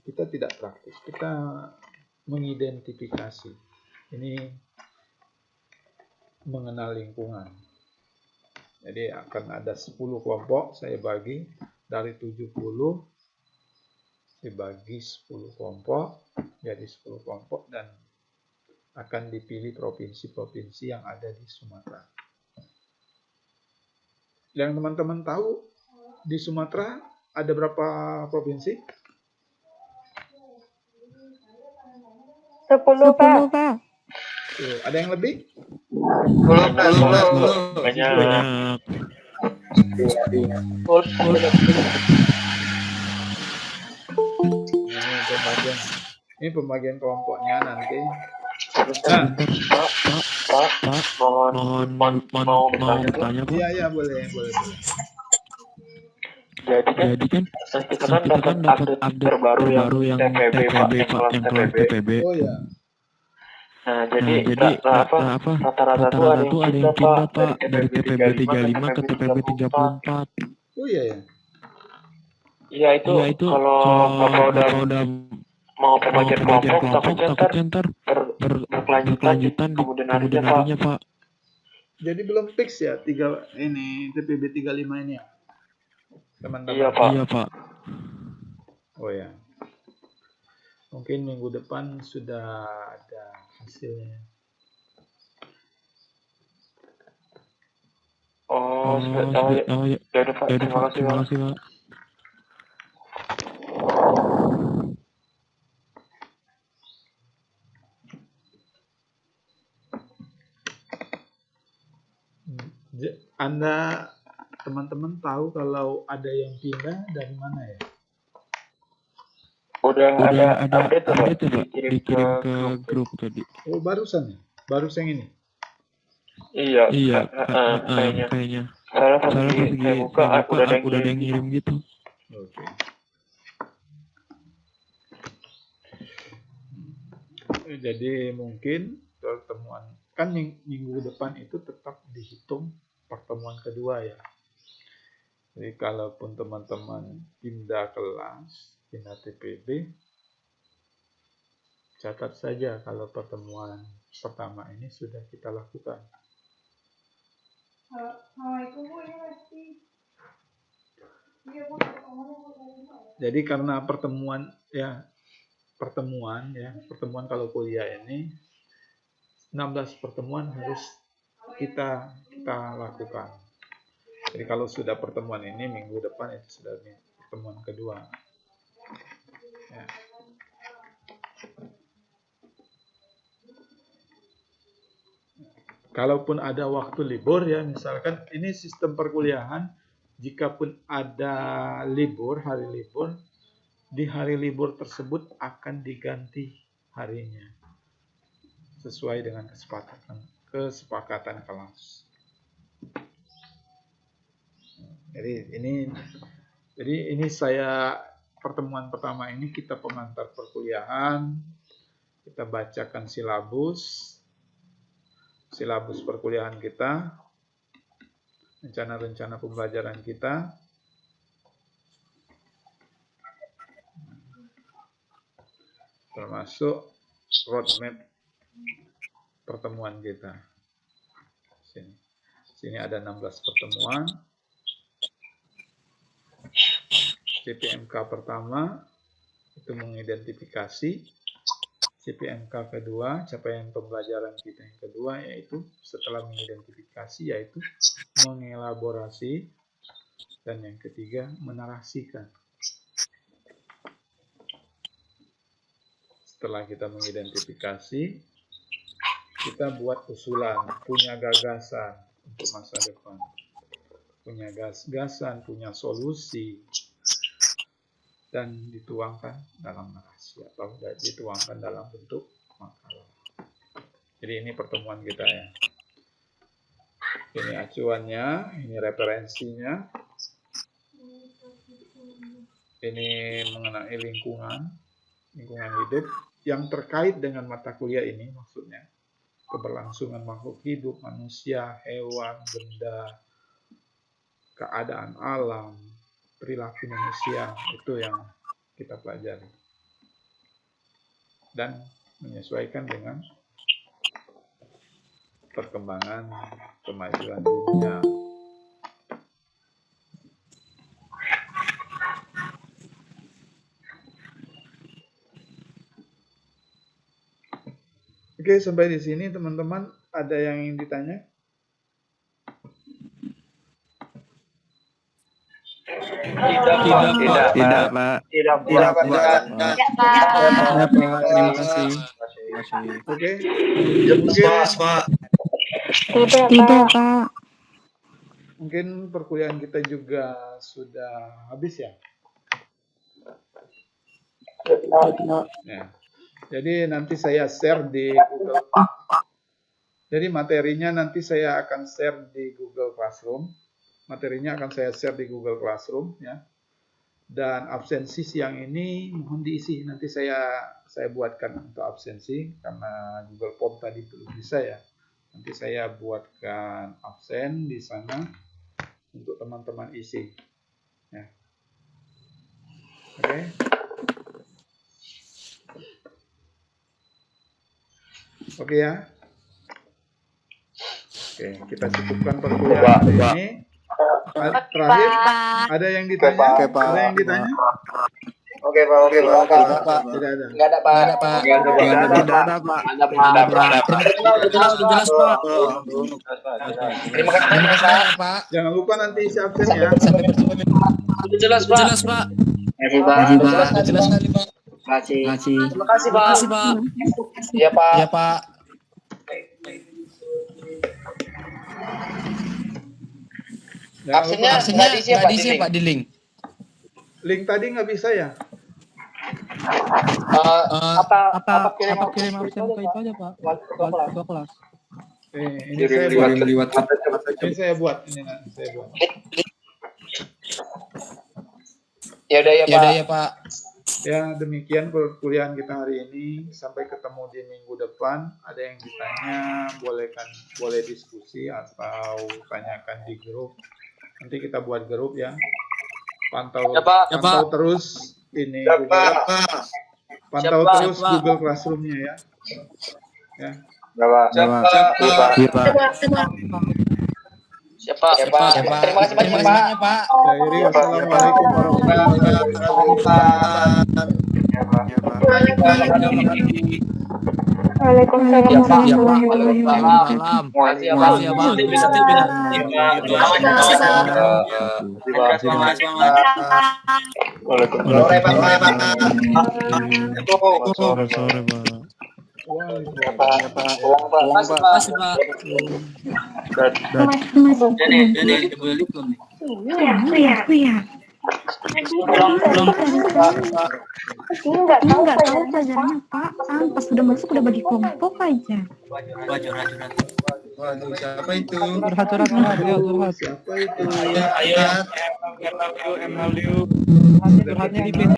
Kita tidak praktis, kita mengidentifikasi. Ini mengenal lingkungan. Jadi akan ada 10 kelompok, saya bagi dari 70 dibagi 10 kelompok, jadi 10 kelompok, dan akan dipilih provinsi-provinsi yang ada di Sumatera. Yang teman-teman tahu, di Sumatera ada berapa provinsi? 10, Pak. Ada yang lebih? 10. Banyak. Ini pembagian kelompoknya nanti. Pak, mohon bertanya, Pak. Iya, boleh. Jadi kan kita kan dapat update terbaru yang TPB, Pak, yang kelas TPB. Oh ya. Nah, jadi rata-rata tuh ada yang pindah, Pak, dari TPB 35 ke TPB 34. Oh iya ya. Iya, itu kalau udah mau pembagian kelompok takutnya ntar berkelanjutan di kemudian harinya, Pak. Jadi belum fix ya TPB 35 ini ya, teman-teman. Iya, Pak. Oh ya. Mungkin minggu depan sudah ada hasilnya. Ya udah, Pak. Terima kasih, Pak. Anda teman-teman tahu kalau ada yang pindah dari mana ya? Udah ada update, Pak, dikirim ke grup tadi. Oh, barusan ya? Barusan ini? Iya, kayaknya. Salah pas saya buka, udah ada yang ngirim gitu. Oke. Jadi mungkin pertemuan kan minggu depan itu tetap dihitung pertemuan kedua ya. Jadi kalaupun teman-teman pindah kelas, pindah TPB, catat saja kalau pertemuan pertama ini sudah kita lakukan. Jadi karena pertemuan kalau kuliah ini 16 pertemuan harus kita lakukan. Jadi kalau sudah pertemuan ini minggu depan itu sudah pertemuan kedua. Ya. Kalaupun ada waktu libur ya, misalkan ini sistem perkuliahan, jikapun ada libur, hari libur, di hari libur tersebut akan diganti harinya sesuai dengan kesepakatan kelas. Jadi ini saya pertemuan pertama ini kita pengantar perkuliahan, kita bacakan silabus perkuliahan kita, rencana-rencana pembelajaran kita, termasuk roadmap pertemuan kita. Sini ada 16 pertemuan. CPMK pertama itu mengidentifikasi. CPMK kedua, capaian pembelajaran kita yang kedua yaitu setelah mengidentifikasi yaitu mengelaborasi, dan yang ketiga menarasikan. Setelah kita mengidentifikasi, kita buat usulan, punya gagasan untuk masa depan, punya gagasan, punya solusi, dan dituangkan dalam narasi atau dituangkan dalam bentuk makalah. Jadi ini pertemuan kita ya. Ini acuannya, ini referensinya. Ini mengenai lingkungan hidup yang terkait dengan mata kuliah ini, maksudnya keberlangsungan makhluk hidup, manusia, hewan, benda, keadaan alam, perilaku manusia, itu yang kita pelajari dan menyesuaikan dengan perkembangan kemajuan dunia. Oke, sampai di sini teman-teman, ada yang ingin ditanya? Tidak, Pak. Terima kasih. Oke. Tidak, Pak. Mungkin perkuliahan kita juga sudah habis ya. Ya. Jadi nanti saya share di Google. Jadi materinya nanti saya akan share di Google Classroom. Materinya akan saya share di Google Classroom ya. Dan absensi siang ini mohon diisi. Nanti saya buatkan untuk absensi karena Google Form tadi belum bisa ya. Nanti saya buatkan absen di sana untuk teman-teman isi. Ya. Oke. Oke ya. Oke, kita cukupkan perkuliahan hari ini. Terakhir, ada yang ditanya? Ada yang ditanya? Oke, Pak. Tidak ada. Enggak ada, Pak. Jelas, Pak. Terima kasih, Pak. Jangan lupa nanti isi absen ya. Jelas, Pak. Terima kasih, Pak. Jelas sekali, Pak. Terima kasih. Terima kasih, Pak. Iya, Pak. Iya, Pak. Absennya nggak diisi ya, Pak, di link. Link tadi nggak bisa ya? Apa kirim absen ke itu aja, Pak? Ketua kelas. Ini saya buat. Ini saya buat. Ya udah ya, Pak. Ya, demikian perkuliahan kita hari ini. Sampai ketemu di minggu depan. Ada yang ditanya, boleh diskusi atau tanyakan di grup. Nanti kita buat grup ya. Pantau terus ini terus Google Classroom-nya ya. Ya. Siapa? Terima kasih banyak, Pak. Akhiri, wassalamualaikum warahmatullahi wabarakatuh. Waalaikumsalam warahmatullahi wabarakatuh. Sore, Pak. Makasih, Pak. Jadi, boleh lihat belum nih? Iya. Enggak tahu pelajarannya, Pak. Pas sudah masuk udah bagi kelompok aja. Waduh, siapa itu? Curhat. Siapa itu? Ayo. Curhatnya di